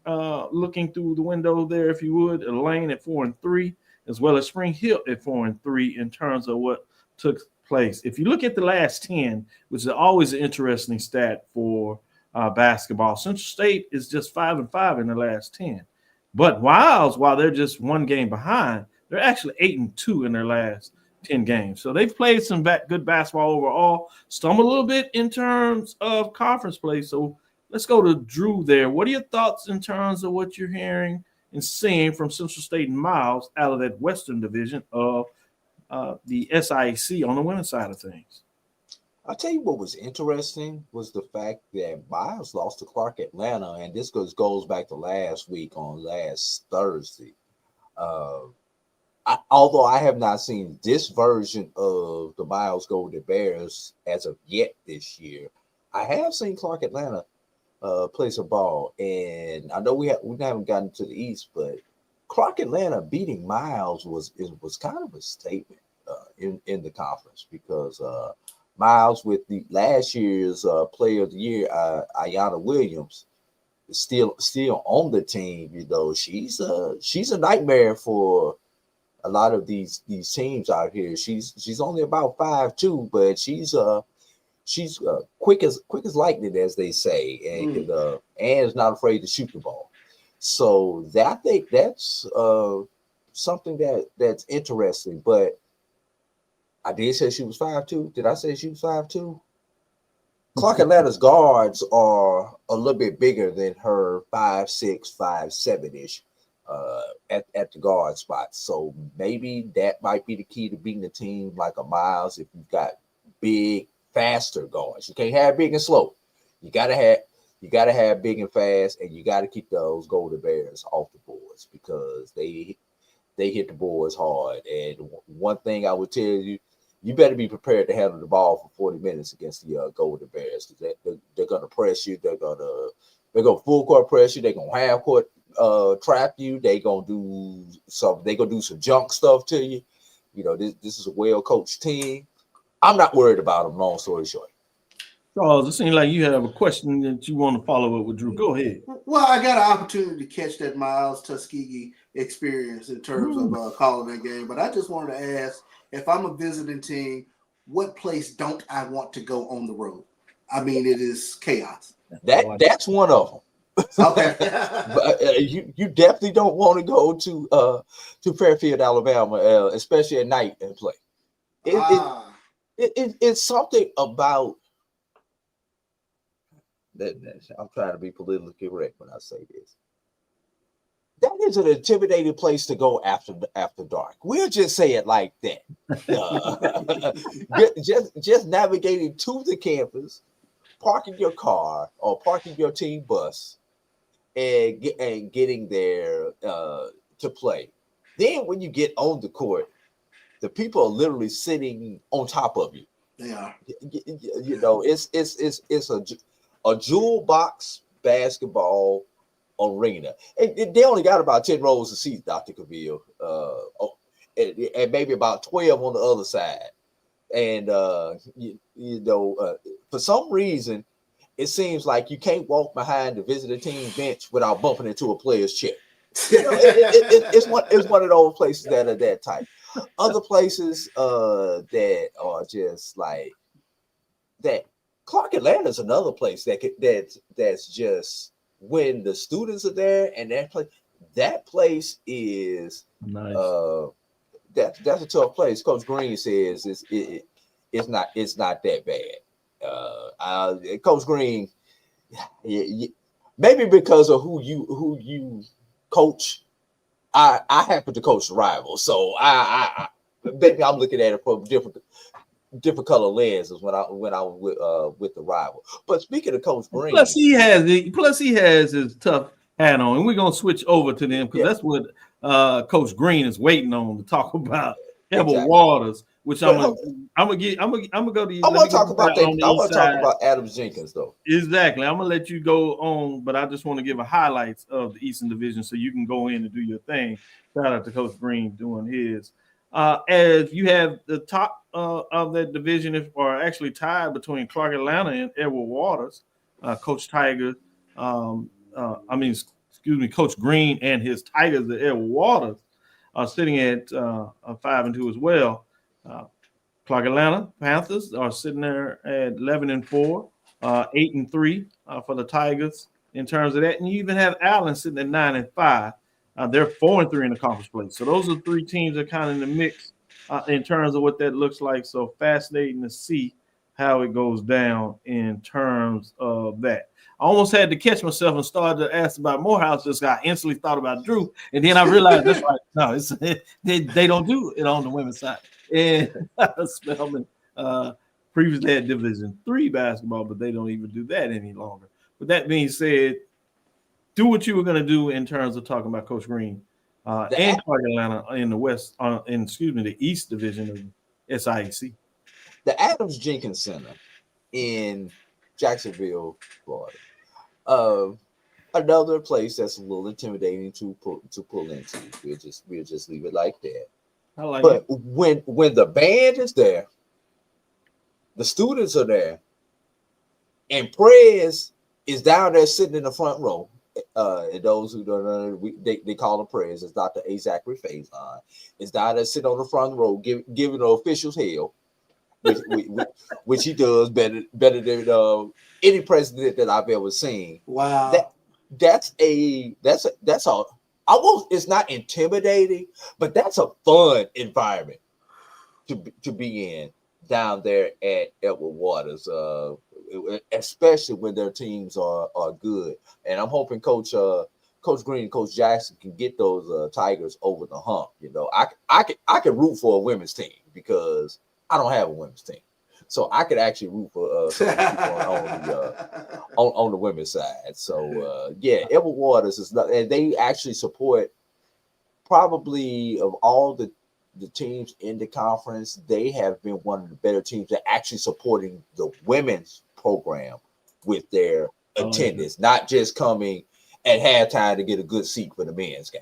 looking through the window there, if you would, Elaine at 4-3, as well as Spring Hill at 4-3 in terms of what took place. If you look at the last 10, which is always an interesting stat for basketball, Central State is just 5-5 in the last 10. But Miles, while they're just one game behind, they're actually 8-2 in their last 10 games. So they've played some good basketball overall. Stumbled a little bit in terms of conference play. So let's go to Drew there. What are your thoughts in terms of what you're hearing and seeing from Central State and Miles out of that Western division of the SIC on the women's side of things? I'll tell you what was interesting was the fact that Miles lost to Clark Atlanta, and this goes back to last week on last Thursday. Although I have not seen this version of the Miles Golden Bears as of yet this year, I have seen Clark Atlanta play some ball, and I know we haven't gotten to the East, but Clark Atlanta beating Miles was kind of a statement in the conference because Miles with the last year's Player of the Year, Ayanna Williams, is still on the team. You know, she's a nightmare for a lot of these teams out here. She's only about 5'2", but she's quick as lightning, as they say, and is not afraid to shoot the ball. So I think that's something that's interesting. But I did say she was 5'2". Did I say she was 5'2"? Clark Atlanta's guards are a little bit bigger than her 5'6", 5'7" at the guard spot. So maybe that might be the key to beating a team like a Miles. If you've got big, faster guards, you can't have big and slow. You gotta have big and fast, and you gotta keep those Golden Bears off the boards because they hit the boards hard. And one thing I would tell you, you better be prepared to handle the ball for 40 minutes against the Golden Bears because they're gonna press you. They're gonna full court press you. They're gonna half court trap you. They're gonna do some junk stuff to you. You know, this is a well coached team. I'm not worried about them. Long story short. Charles, it seems like you have a question that you want to follow up with Drew. Go ahead. Well, I got an opportunity to catch that Miles Tuskegee experience in terms of calling that game, but I just wanted to ask, if I'm a visiting team, what place don't I want to go on the road? I mean, it is chaos. That's one of them. Okay. But you definitely don't want to go to Fairfield, Alabama, especially at night and play. It's something about that. I'm trying to be politically correct when I say this. That is an intimidating place to go after dark. We'll just say it like that. Just navigating to the campus, parking your car or parking your team bus, and getting there to play. Then when you get on the court, the people are literally sitting on top of you. They are. You know, it's a jewel box basketball arena. And they only got about 10 rows of seats, Dr. Cavil, and maybe about 12 on the other side. And for some reason, it seems like you can't walk behind the visiting team bench without bumping into a player's chair. You know, it's one of those places that are that type. Other places that are just like that. Clark Atlanta is another place that's just when the students are there, and that place is nice. That's a tough place. Coach Green says it's not that bad. Coach Green, maybe because of who you coach. I happen to coach the rival, so I maybe I'm looking at it from different color lenses when I was with the rival. But speaking of Coach Green, plus he has his tough hat on, and we're gonna switch over to them because that's what Coach Green is waiting on to talk about. Edward Waters, which I'm gonna go to you. I want to talk about that. I want to talk about Adams Jenkins though. Exactly. I'm gonna let you go on, but I just want to give a highlights of the Eastern Division so you can go in and do your thing. Shout out to Coach Green doing his. As you have the top of that division, are actually tied between Clark Atlanta and Edward Waters. Coach Tiger, Coach Green and his Tigers, the Edward Waters, are sitting at 5-2 as well. Clark Atlanta Panthers are sitting there at 11-4, 8-3 for the Tigers in terms of that. And you even have Allen sitting at 9-5. They're 4-3 in the conference play. So those are three teams that are kind of in the mix in terms of what that looks like. So fascinating to see how it goes down in terms of that. I almost had to catch myself and started to ask about Morehouse. Just I instantly thought about Drew, and then I realized that's right. No, they don't do it on the women's side. And Spelman previously had Division III basketball, but they don't even do that any longer. But that being said, do what you were going to do in terms of talking about Coach Green and Clark Atlanta in the West, the East Division of SIAC. The Adams Jenkins Center in Jacksonville, Florida. Another place that's a little intimidating to pull into. We'll just leave it like that. But when the band is there, the students are there, and Prez is down there sitting in the front row. And those who don't know, they call him Prez. It's Dr. A. Zachary Faison. Is down there sitting on the front row, giving the officials hell, which he does better than any president that I've ever seen. Wow. That's all. It's not intimidating, but that's a fun environment to be in down there at Edward Waters, especially when their teams are good. And I'm hoping Coach Green and Coach Jackson can get those Tigers over the hump. You know, I can root for a women's team because I don't have a women's team, so I could actually root for some people on the women's side. So Edward Waters is not, and they actually support probably of all the teams in the conference. They have been one of the better teams that actually supporting the women's program with their attendance, not just coming at halftime to get a good seat for the men's game.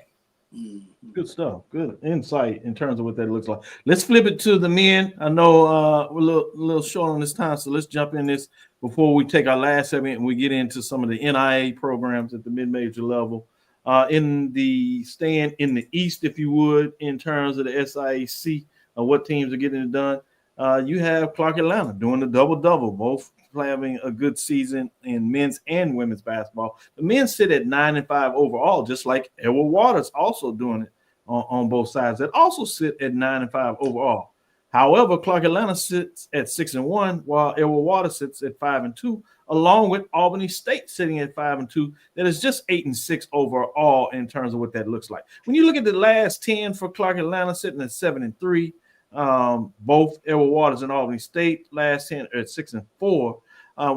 Good stuff. Good insight in terms of what that looks like. Let's flip it to the men. I know we're a little short on this time, so let's jump in this before we take our last segment and we get into some of the NIA programs at the mid-major level. Staying in the East, if you would, in terms of the SIAC, what teams are getting it done. You have Clark Atlanta doing the double-double, both having a good season in men's and women's basketball. The men sit at 9-5 overall, just like Edward Waters also doing it on both sides. That also sit at 9-5 overall. However, Clark Atlanta sits at 6-1, while Edward Waters sits at 5-2, along with Albany State sitting at 5-2. That is just 8-6 overall in terms of what that looks like. When you look at the last 10 for Clark Atlanta sitting at 7-3, both Edward Waters and Albany State last 10 are at 6-4.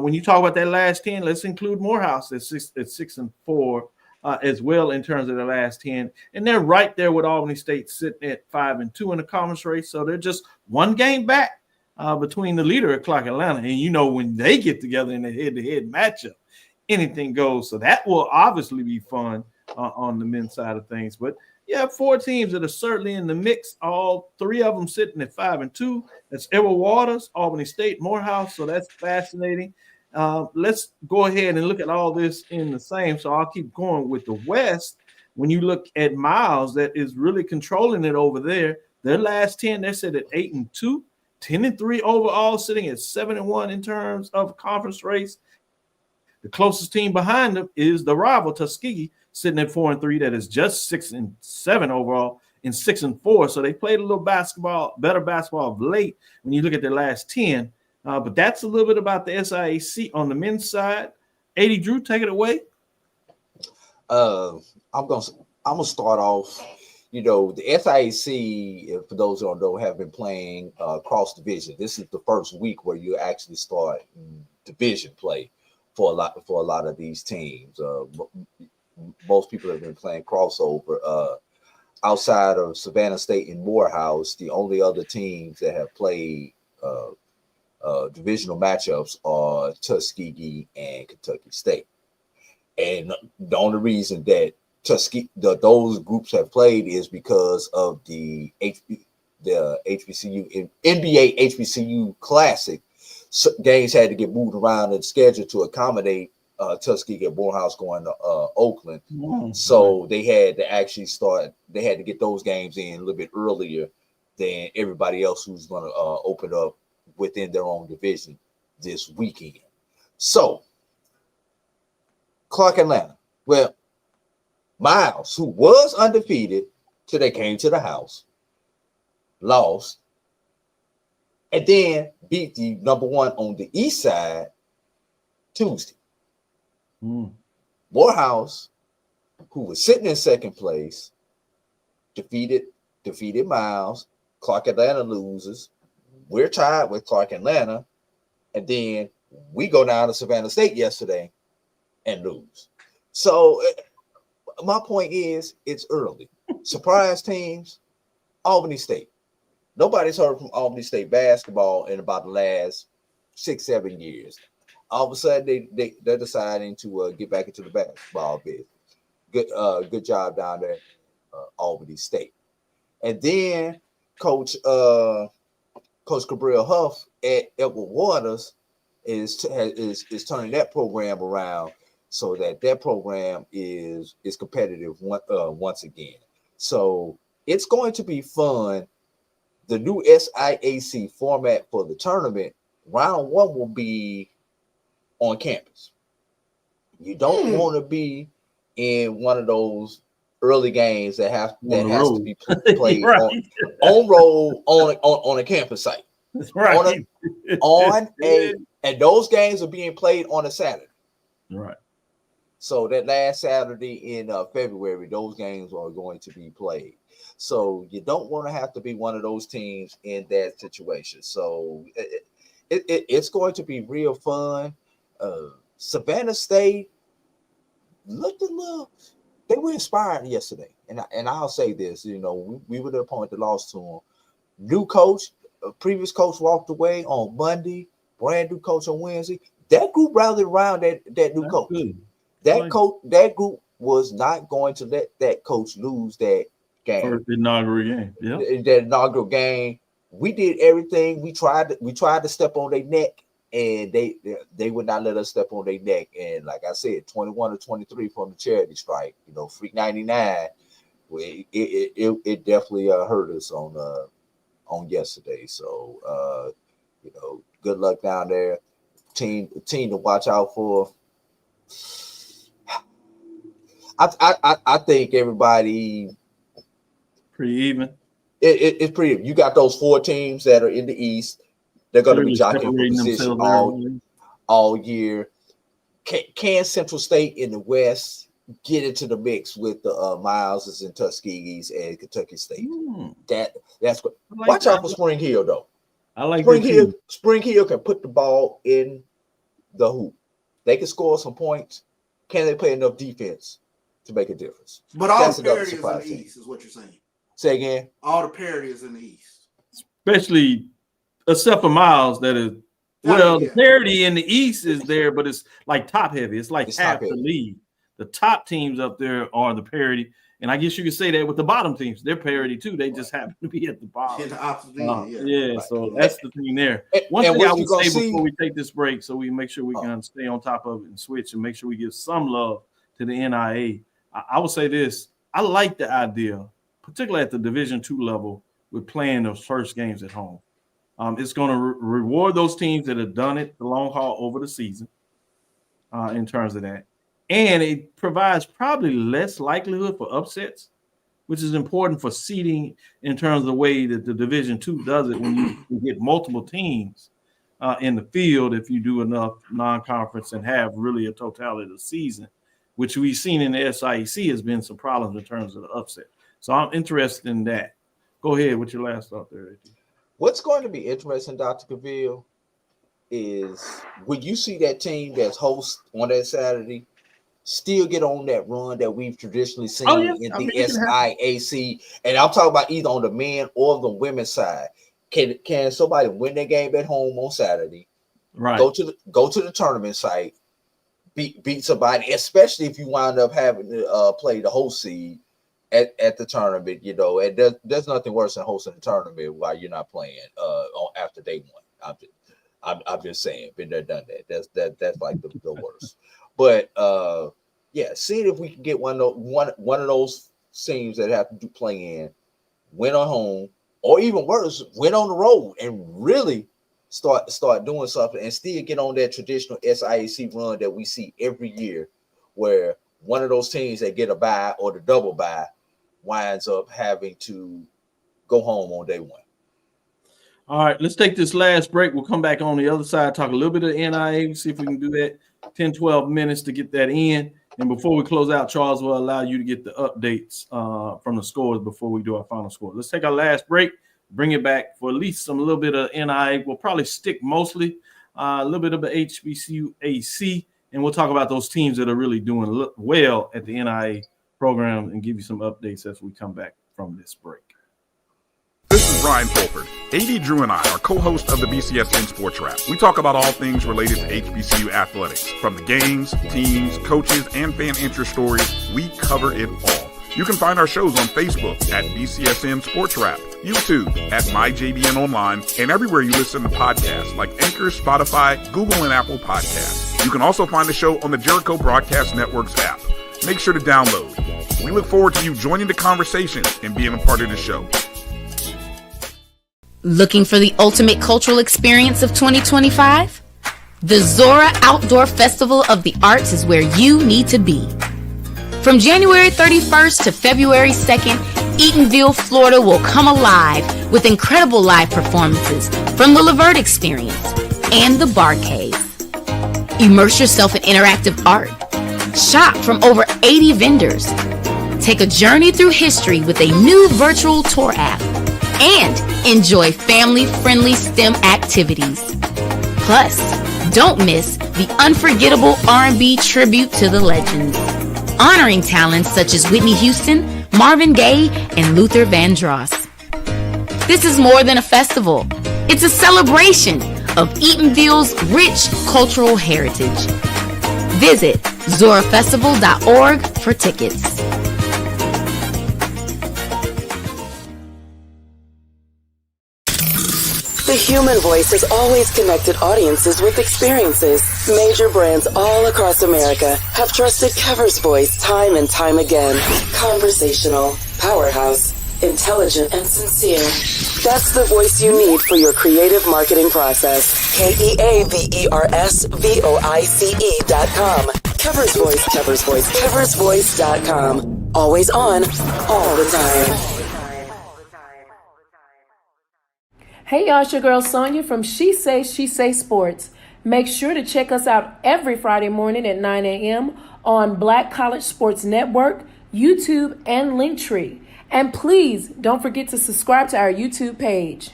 When you talk about that last 10, let's include Morehouse at 6-4 as well in terms of the last 10. And they're right there with Albany State sitting at 5-2 in the conference race. So they're just one game back between the leader at Clark Atlanta. And when they get together in a head-to-head matchup, anything goes. So that will obviously be fun on the men's side of things. But yeah, 4 teams that are certainly in the mix. All 3 of them sitting at 5-2. That's Edward Waters, Albany State, Morehouse. So that's fascinating. Let's go ahead and look at all this in the same. So I'll keep going with the West. When you look at Miles, that is really controlling it over there. Their last 10, they're set at 8-2, 10-3 overall, sitting at 7-1 in terms of conference race. The closest team behind them is the rival Tuskegee, sitting at 4-3. That is just 6-7 overall and 6-4. So they played a little better basketball of late when you look at their last 10. But that's a little bit about the SIAC on the men's side. 80 Drew, take it away. I'm gonna start off. The SIAC, for those who don't know, have been playing cross division. This is the first week where you actually start division play for a lot of these teams. Most people have been playing crossover. Outside of Savannah State and Morehouse, the only other teams that have played divisional matchups are Tuskegee and Kentucky State. And the only reason that those groups have played is because of the HBCU NBA HBCU Classic. So games had to get moved around in the schedule to accommodate Tuskegee and Morehouse going to Oakland. So they had to actually they had to get those games in a little bit earlier than everybody else who's going to open up within their own division this weekend. So Clark Atlanta, well, Miles, who was undefeated till they came to the house, lost, and then beat the number 1 on the east side Tuesday. Morehouse, who was sitting in second place, defeated Miles. Clark Atlanta loses. We're tied with Clark Atlanta, and then we go down to Savannah State yesterday and lose. So my point is, it's early. Surprise teams, Albany State. Nobody's heard from Albany State basketball in about the last 6-7 years. All of a sudden, they're deciding to get back into the basketball business. Good job down there, Albany State. And then Coach Cabral Huff at Edward Waters is turning that program around so that program is competitive once again. So it's going to be fun. The new SIAC format for the tournament, round 1 will be on campus. You don't want to be in one of those early games that has to be played right. on a campus site. Right. And those games are being played on a Saturday. Right. So that last Saturday in February, those games are going to be played. So you don't want to have to be one of those teams in that situation. So it's going to be real fun. Savannah State looked a little. They were inspired yesterday, and I'll say this: we were the opponent that lost to them. New coach, previous coach walked away on Monday. Brand new coach on Wednesday. That group rallied around that new coach. Good. That group was not going to let that coach lose that game. First inaugural game. Yeah. That inaugural game, we did everything. We tried to step on their neck and they would not let us step on their neck. And like I said, 21 or 23 from the charity strike, Freak 99, it definitely hurt us on yesterday. So good luck down there. Team to watch out for. I think everybody pretty even. It's pretty. You got those 4 teams that are in the East. They're going to be jockeying for position all year. Can Central State in the West get into the mix with the Miles's and Tuskegee's and Kentucky State? That's what. Watch out for Spring Hill though. I like Spring Hill. Spring Hill can put the ball in the hoop. They can score some points. Can they play enough defense to make a difference? But all the parity is in the East, is what you're saying. Say again. All the parity is in the East, especially except for Miles. That is the parity in the East is there, but it's like top heavy. It's like half the league. The top teams up there are the parity, and I guess you could say that with the bottom teams, they're parity too. They just happen to be at the bottom. In the opposite so that's the thing there. One thing I would say before we take this break, so we make sure we can stay on top of it and switch and make sure we give some love to the NIA. I would say this: I like the idea, particularly at the Division II level, with playing those first games at home. It's going to reward those teams that have done it the long haul over the season in terms of that. And it provides probably less likelihood for upsets, which is important for seeding in terms of the way that the Division II does it when you get multiple teams in the field if you do enough non-conference and have really a totality of the season, which we've seen in the SIEC has been some problems in terms of the upset. So I'm interested in that. Go ahead with your last thought there, AD. What's going to be interesting, Dr. Cavil, is when you see that team that's host on that Saturday still get on that run that we've traditionally seen in the SIAC. And I'm talking about either on the men or the women's side. Can somebody win their game at home on Saturday? Right. Go to the tournament site, beat somebody, especially if you wind up having to play the host seed at the tournament, and there's nothing worse than hosting a tournament while you're not playing after day one. I'm just saying, been there, done that. That's like the worst. But seeing if we can get one of those teams that have to play in, win on home, or even worse, win on the road, and really start doing something, and still get on that traditional SIAC run that we see every year, where one of those teams that get a bye or the double bye winds up having to go home on day one. All right, let's take this last break. We'll come back on the other side, talk a little bit of NIA, see if we can do that. 10, 12 minutes to get that in. And before we close out, Charles will allow you to get the updates from the scores before we do our final score. Let's take our last break, bring it back for at least a little bit of NIA. We'll probably stick mostly a little bit of the HBCU AC, and we'll talk about those teams that are really doing well at the NIA program and give you some updates as we come back from this break. This is Brian Fulford. AD Drew and I are co-hosts of the BCSN Sports Wrap. We talk about all things related to HBCU athletics. From the games, teams, coaches, and fan interest stories, we cover it all. You can find our shows on Facebook at BCSN Sports Wrap, YouTube at MyJBN Online, and everywhere you listen to podcasts like Anchor, Spotify, Google, and Apple Podcasts. You can also find the show on the Jericho Broadcast Network's app. Make sure to download. We look forward to you joining the conversation and being a part of the show. Looking for the ultimate cultural experience of 2025? The Zora Outdoor Festival of the Arts is where you need to be. From January 31st to February 2nd, Eatonville, Florida will come alive with incredible live performances from the Levert Experience and the Bar Cave. Immerse yourself in interactive art. Shop from over 80 vendors. Take a journey through history with a new virtual tour app. And enjoy family-friendly STEM activities. Plus, don't miss the unforgettable R&B tribute to the legends, honoring talents such as Whitney Houston, Marvin Gaye, and Luther Vandross. This is more than a festival. It's a celebration of Eatonville's rich cultural heritage. Visit zorafestival.org for tickets. The human voice has always connected audiences with experiences. Major brands all across America have trusted Cover's voice time and time again. Conversational, powerhouse, intelligent, and sincere. That's the voice you need for your creative marketing process. KeaversVoice.com. Cover's Voice, Cover's Voice, CoversVoice.com. Always on, all the time. Hey y'all, it's your girl Sonia from She Say Sports. Make sure to check us out every Friday morning at 9 a.m. on Black College Sports Network, YouTube, and Linktree. And please don't forget to subscribe to our YouTube page.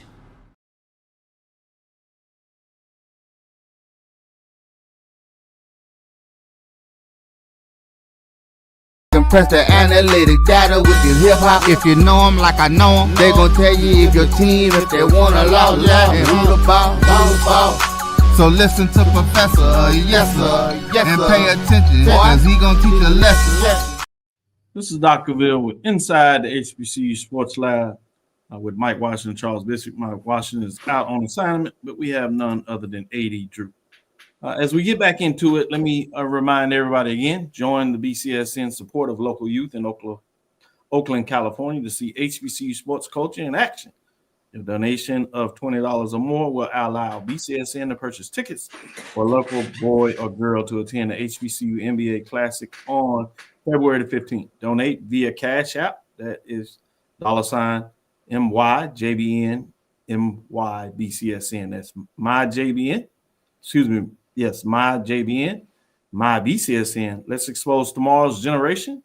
Compress the analytic data with your hip hop. If you know them like I know them, they gon' tell you if your team, if they wanna lose, and who the ball. So listen to Professor, yes sir, and pay attention, cause he gon' teach a lesson. This is Dr. Cavil with Inside the HBCU Sports Lab with Mike Washington, Charles Bishop. Mike Washington is out on assignment, but we have none other than AD Drew. As we get back into it, let me remind everybody again, join the BCSN support of local youth in Oakland, California to see HBCU sports culture in action. A donation of $20 or more will allow BCSN to purchase tickets for a local boy or girl to attend the HBCU NBA Classic on February the 15th. Donate via Cash App. That is $MYJBN, MYBCSN. That's MyJBN. Excuse me. Yes, MyJBN, MyBCSN. Let's expose tomorrow's generation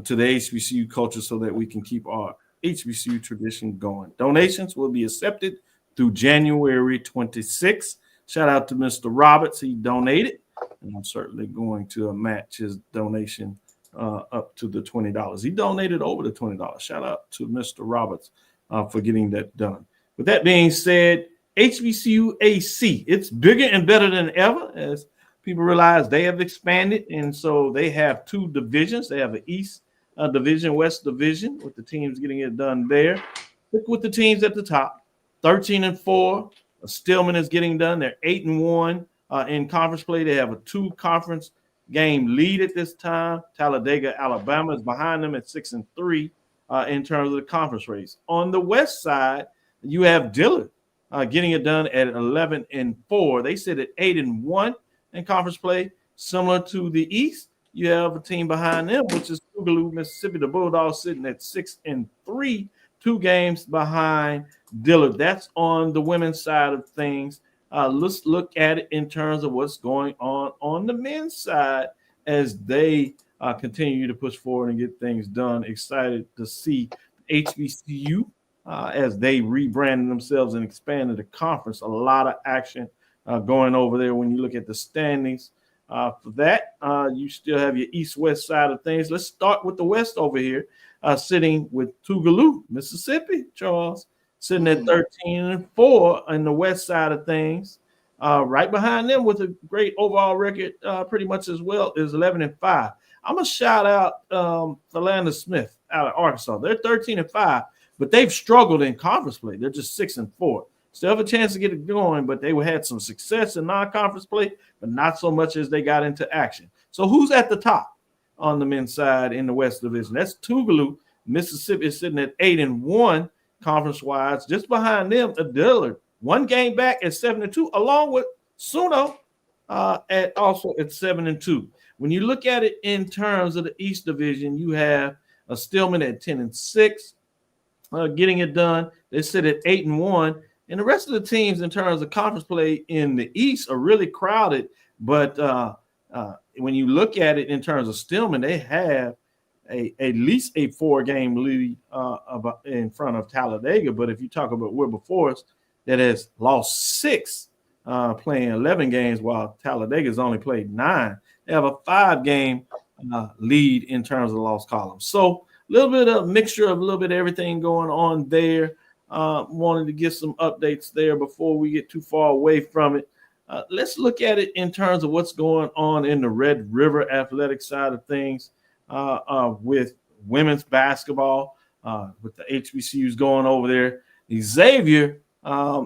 to the HBCU culture so that we can keep our HBCU tradition going. Donations will be accepted through January 26th. Shout out to Mr. Roberts. He donated, and I'm certainly going to match his donation up to the $20. He donated over the $20. Shout out to Mr. Roberts for getting that done. With that being said, HBCU AC, it's bigger and better than ever as people realize they have expanded, and so they have two divisions. They have an East Division, West Division, with the teams getting it done there. Look with the teams at the top, 13-4. Stillman is getting done. They're 8-1 in conference play. They have a 2-conference game lead at this time. Talladega, Alabama is behind them at 6-3 in terms of the conference race. On the west side, you have Dillard getting it done at 11-4. They sit at 8-1 in conference play. Similar to the East, you have a team behind them, which is Tougaloo, Mississippi. The Bulldogs sitting at 6-3, 2 games behind Dillard. That's on the women's side of things. Let's look at it in terms of what's going on the men's side as they continue to push forward and get things done. Excited to see HBCU as they rebranded themselves and expanded the conference. A lot of action going over there when you look at the standings. For that, you still have your east-west side of things. Let's start with the west over here, sitting with Tougaloo, Mississippi, Charles, sitting at 13-4 on the west side of things. Right behind them with a great overall record pretty much as well is 11-5. I'm going to shout out Philander Smith out of Arkansas. They're 13-5. But they've struggled in conference play. They're just 6-4. Still have a chance to get it going, but they had some success in non-conference play, but not so much as they got into action. So who's at the top on the men's side in the West Division? That's Tougaloo. Mississippi is sitting at 8-1 conference-wise. Just behind them, Dillard, 1 game back at 7-2, along with Suno at 7-2. When you look at it in terms of the East Division, you have a Stillman at 10-6. Getting it done. They sit at 8-1, and the rest of the teams in terms of conference play in the East are really crowded. But when you look at it in terms of Stillman, they have at least a 4-game lead in front of Talladega. But if you talk about Wilberforce, that has lost 6, playing 11 games, while Talladega's only played 9. They have a 5-game lead in terms of the lost column. So a little bit of mixture of a little bit of everything going on there. Wanted to get some updates there before we get too far away from it. Let's look at it in terms of what's going on in the Red River athletic side of things with women's basketball, with the HBCUs going over there. Xavier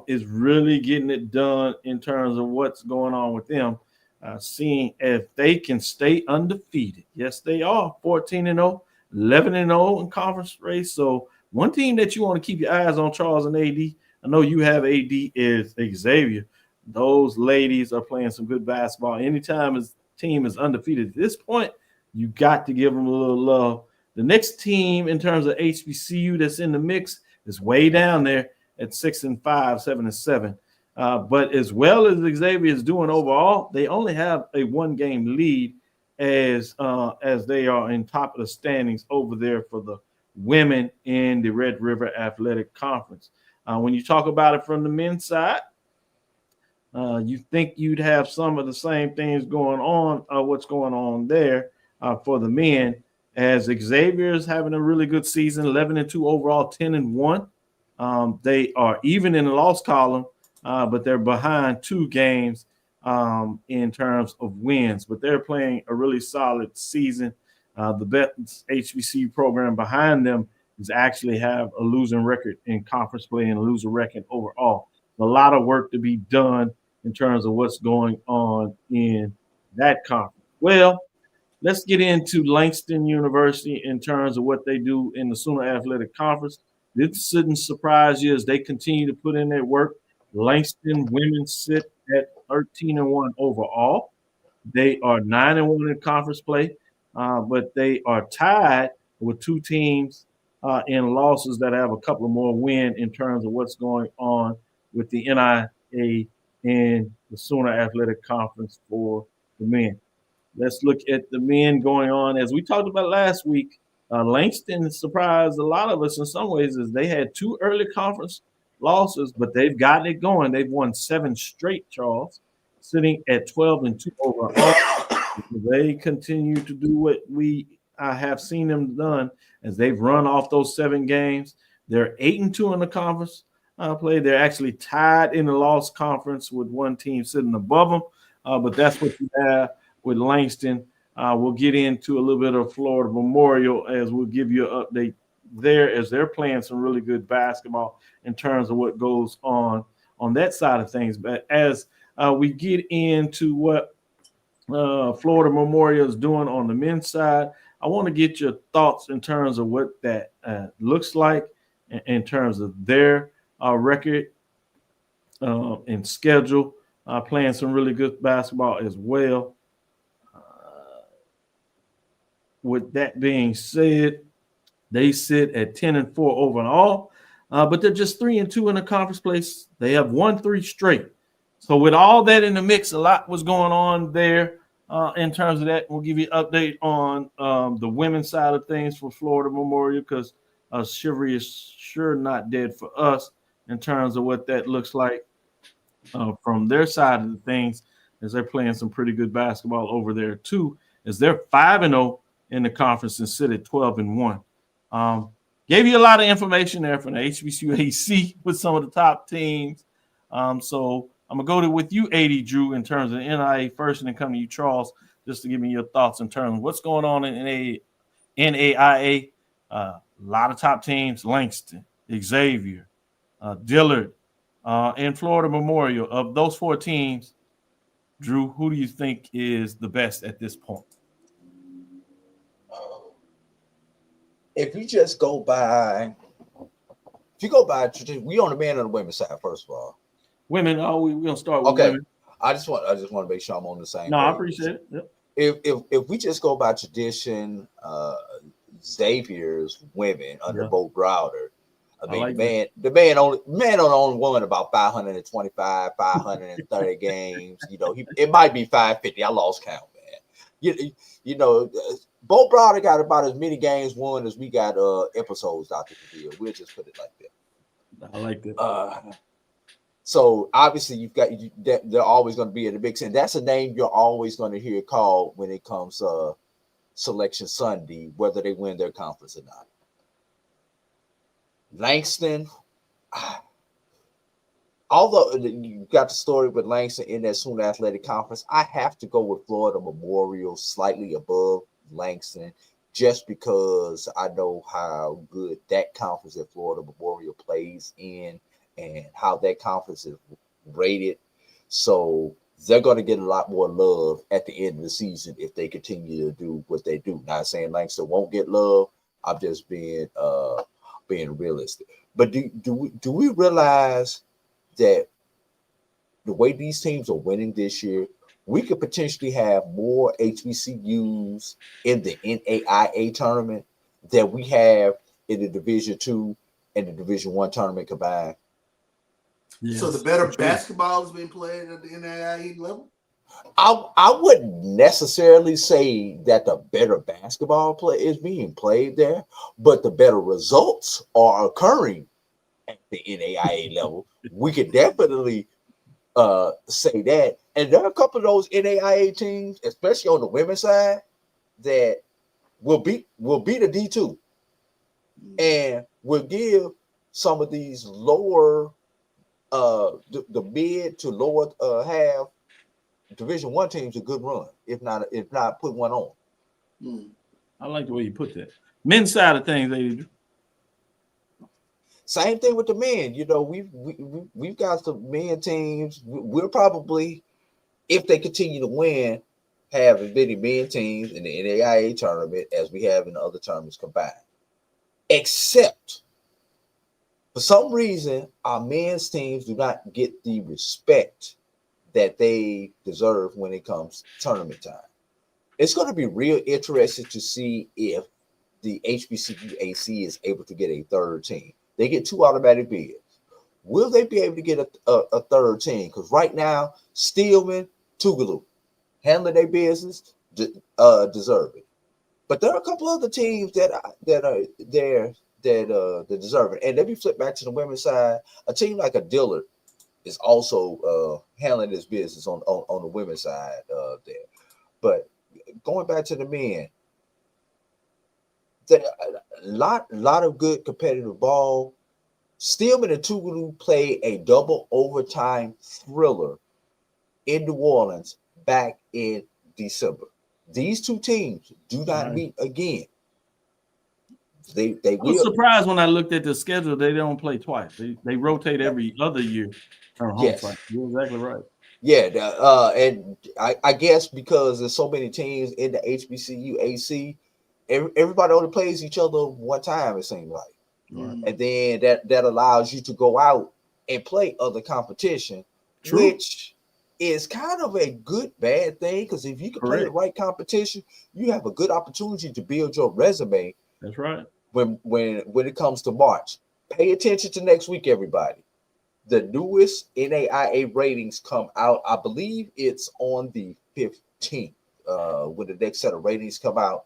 is really getting it done in terms of what's going on with them. Seeing if they can stay undefeated. Yes, they are 14-0, 11-0 in conference race. So one team that you want to keep your eyes on, Charles and AD. I know you have AD is Xavier. Those ladies are playing some good basketball. Anytime his team is undefeated at this point, you got to give them a little love. The next team in terms of HBCU that's in the mix is way down there at 6-5, 7-7. But as well as Xavier is doing overall, they only have a one-game lead as they are in top of the standings over there for the women in the Red River Athletic Conference. When you talk about it from the men's side, you think you'd have some of the same things going on, what's going on there for the men, as Xavier is having a really good season, 11-2 overall, 10-1. They are even in the loss column, but they're behind 2 games in terms of wins. But they're playing a really solid season. The best HBCU program behind them is actually have a losing record in conference play and a losing record overall. A lot of work to be done in terms of what's going on in that conference. Well, let's get into Langston University in terms of what they do in the Sooner Athletic Conference. This shouldn't surprise you as they continue to put in their work. Langston women sit at 13-1 overall. They are 9-1 in conference play, but they are tied with 2 teams in losses that have a couple of more wins in terms of what's going on with the NIA and the Sooner Athletic Conference for the men. Let's look at the men going on. As we talked about last week, Langston surprised a lot of us in some ways as they had 2 early conference losses, but they've gotten it going. They've won 7 straight, Charles, sitting at 12-2 overall. They continue to do what we have seen them done as they've run off those 7 games. They're 8-2 in the conference play. They're actually tied in the loss conference with one team sitting above them, but that's what you have with Langston. We'll get into a little bit of Florida Memorial as we'll give you an update there as they're playing some really good basketball in terms of what goes on that side of things. But as we get into what Florida Memorial is doing on the men's side, I want to get your thoughts in terms of what that looks like in terms of their record and schedule, playing some really good basketball as well. With that being said, they sit at 10-4 overall, but they're just 3-2 in the conference place. They have won 3 straight. So with all that in the mix, a lot was going on there in terms of that. We'll give you an update on the women's side of things for Florida Memorial because Chivalry is sure not dead for us in terms of what that looks like from their side of the things as they're playing some pretty good basketball over there too, as they're 5-0 in the conference and sit at 12-1. Gave you a lot of information there from the HBCU AC with some of the top teams. So I'm going to go with you, 80, Drew, in terms of the NIA first, and then come to you, Charles, just to give me your thoughts in terms of what's going on in NAIA. A lot of top teams, Langston, Xavier, Dillard, and Florida Memorial. Of those 4 teams, Drew, who do you think is the best at this point? If you just go by, we on the men and the women's side, first of all. Women, we're gonna start with women. I just want to make sure I'm on the same page. I appreciate it. Yep. If we just go by tradition, Xavier's women under Bo Browder. I mean, the man only won about 525, 530 games. You know, it might be 550. I lost count, man. You know, Bo Browder got about as many games won as we got episodes, Dr. Cavil. We'll just put it like that. I like that. So obviously they're always going to be in the mix, and that's a name you're always going to hear called when it comes Selection Sunday, whether they win their conference or not. Langston, although you got the story with Langston in that Sooner Athletic Conference, I have to go with Florida Memorial slightly above Langston just because I know how good that conference that Florida Memorial plays in. and how that conference is rated. So they're going to get a lot more love at the end of the season if they continue to do what they do. Not saying Lancaster won't get love. I'm just being realistic. But do we realize that the way these teams are winning this year, we could potentially have more HBCUs in the NAIA tournament than we have in the Division II and the Division I tournament combined? Yes, so the better basketball is being played at the NAIA level? I wouldn't necessarily say that the better basketball play is being played there, but the better results are occurring at the NAIA level. We could definitely say that. And there are a couple of those NAIA teams, especially on the women's side, that will beat a D2 and will give some of these lower the mid to lower half Division I teams a good run, if not put one on. I like the way you put that. Men's side of things, they same thing with the men. You know, we've got some men teams. We're probably, if they continue to win, have as many men teams in the NAIA tournament as we have in the other tournaments combined. Except, for some reason, our men's teams do not get the respect that they deserve when it comes to tournament time. It's going to be real interesting to see if the HBCU AC is able to get a third team. They get 2 automatic bids. Will they be able to get a third team? Because right now, Steelman, Tougaloo, handling their business, deserve it. But there are a couple other teams that are there that deserve it. And let me flip back to the women's side. A team like a Dillard is also handling this business on the women's side there. But going back to the men, a lot of good competitive ball. Steelman and Tougaloo played a double overtime thriller in New Orleans back in December. These two teams do not meet again. They I was surprised when I looked at the schedule. They don't play twice. They rotate every other year. Yes, you're exactly right. Yeah, and I guess because there's so many teams in the HBCU AC, everybody only plays each other one time, it seems like. Right. And then that allows you to go out and play other competition, which is kind of a good bad thing, because if you can play the right competition, you have a good opportunity to build your resume. That's right. When it comes to March, pay attention to next week, everybody. The newest NAIA ratings come out. I believe it's on the 15th when the next set of ratings come out.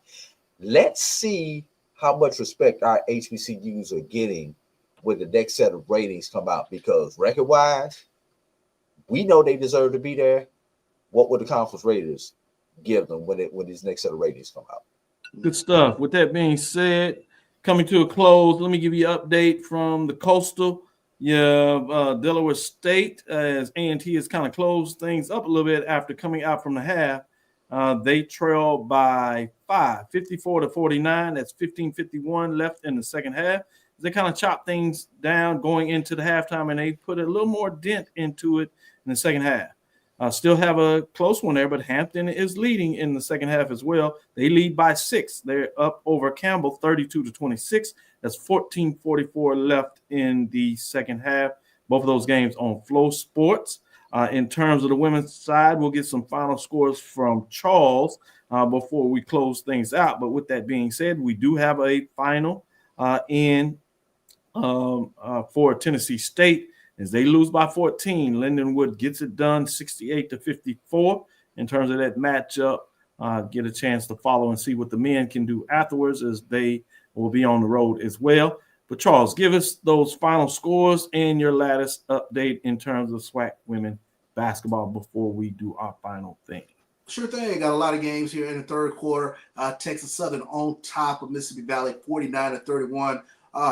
Let's see how much respect our HBCUs are getting when the next set of ratings come out, because record-wise, we know they deserve to be there. What would the conference raters give them when these next set of ratings come out? Good stuff. With that being said, coming to a close, let me give you an update from the Coastal. Delaware State, as A&T has kind of closed things up a little bit after coming out from the half. They trail by 5, 54-49. That's 15:51 left in the second half. They kind of chop things down going into the halftime, and they put a little more dent into it in the second half. Still have a close one there, but Hampton is leading in the second half as well. They lead by 6. They're up over Campbell 32-26. That's 14:44 left in the second half. Both of those games on Flow Sports. In terms of the women's side, we'll get some final scores from Charles before we close things out. But with that being said, we do have a final for Tennessee State. As they lose by 14, Lindenwood gets it done 68-54 in terms of that matchup. Get a chance to follow and see what the men can do afterwards, as they will be on the road as well. But Charles, give us those final scores and your latest update in terms of SWAC women basketball before we do our final thing. Sure thing. Got a lot of games here in the third quarter. Texas Southern on top of Mississippi Valley, 49-31.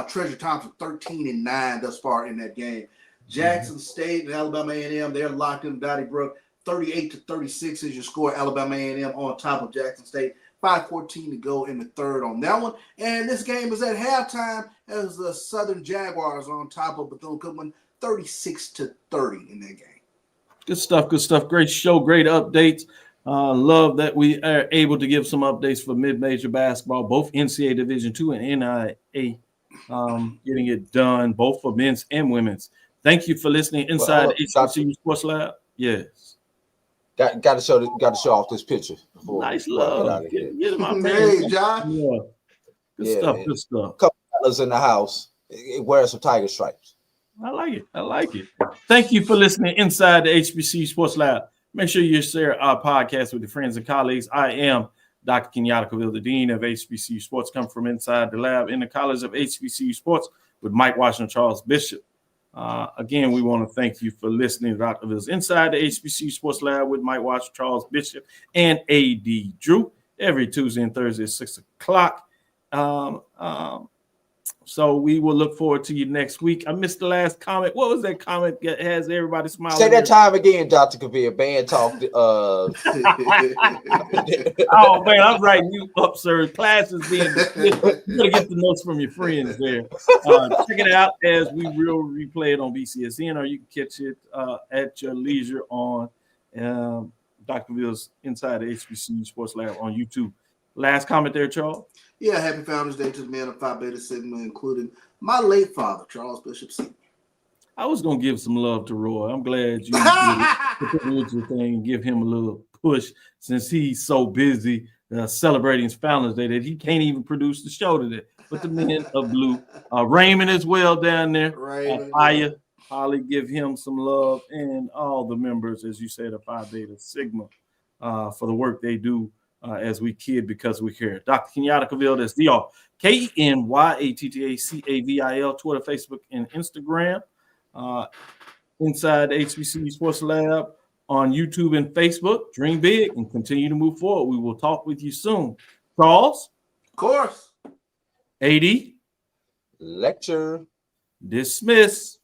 Treasure Thompson, 13-9 thus far in that game. Jackson State and Alabama A&M, they're locked in Donnybrook. 38-36 is your score. Alabama A&M on top of Jackson State. 5:14 to go in the third on that one. And this game is at halftime as the Southern Jaguars on top of Bethune-Cookman. 36-30 in that game. Good stuff. Good stuff. Great show. Great updates. Love that we are able to give some updates for mid-major basketball, both NCAA Division II and NIA, getting it done, both for men's and women's. Thank you for listening inside HBCU Sports Lab. Yes. Got to show off this picture. Nice love. Get my man. Hey, Josh. Yeah. Good stuff. Good stuff. Couple fellas in the house wearing some tiger stripes. I like it. I like it. Thank you for listening inside the HBCU Sports Lab. Make sure you share our podcast with your friends and colleagues. I am Dr. Kenyatta Cavil, the Dean of HBCU Sports, come from inside the lab in the College of HBCU Sports with Mike Washington, Charles Bishop. Again, we want to thank you for listening to Dr. Cavill's Inside the HBCU Sports Lab with Mike Washington, Charles Bishop, and A.D. Drew every Tuesday and Thursday at 6 o'clock. So we will look forward to you next week. I missed the last comment. What was that comment that has everybody smiling? Say that time again, Dr. Cavil. Band talk. Oh, man, I'm writing you up, sir. Class is being dismissed. You got to get the notes from your friends there. Check it out as we will replay it on BCSN, or you can catch it at your leisure on Dr. Cavill's Inside the HBCU Sports Lab on YouTube. Last comment there, Charles? Yeah, happy Founders Day to the men of Phi Beta Sigma, including my late father, Charles Bishop Sr. I was going to give some love to Roy. I'm glad you did your thing and give him a little push since he's so busy celebrating his Founders Day that he can't even produce the show today. But the men of blue, Raymond as well down there. Aya, Holly, give him some love, and all the members, as you said, of Phi Beta Sigma for the work they do. As we kid because we care. Dr. Kenyatta Cavil, that's DR KENYATTACAVIL, Twitter, Facebook, and Instagram. Inside the HBCU Sports Lab on YouTube and Facebook. Dream big and continue to move forward. We will talk with you soon. Charles? Of course. AD? Lecture. Dismiss.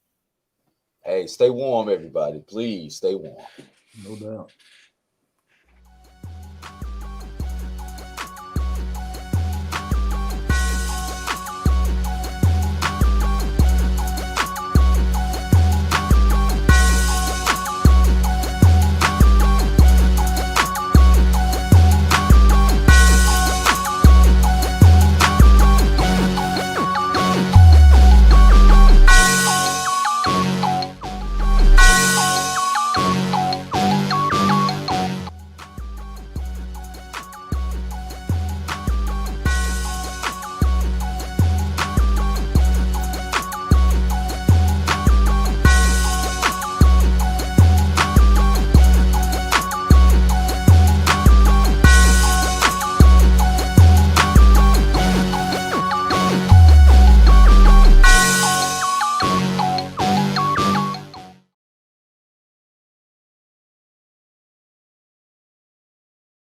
Hey, stay warm, everybody. Please stay warm. No doubt.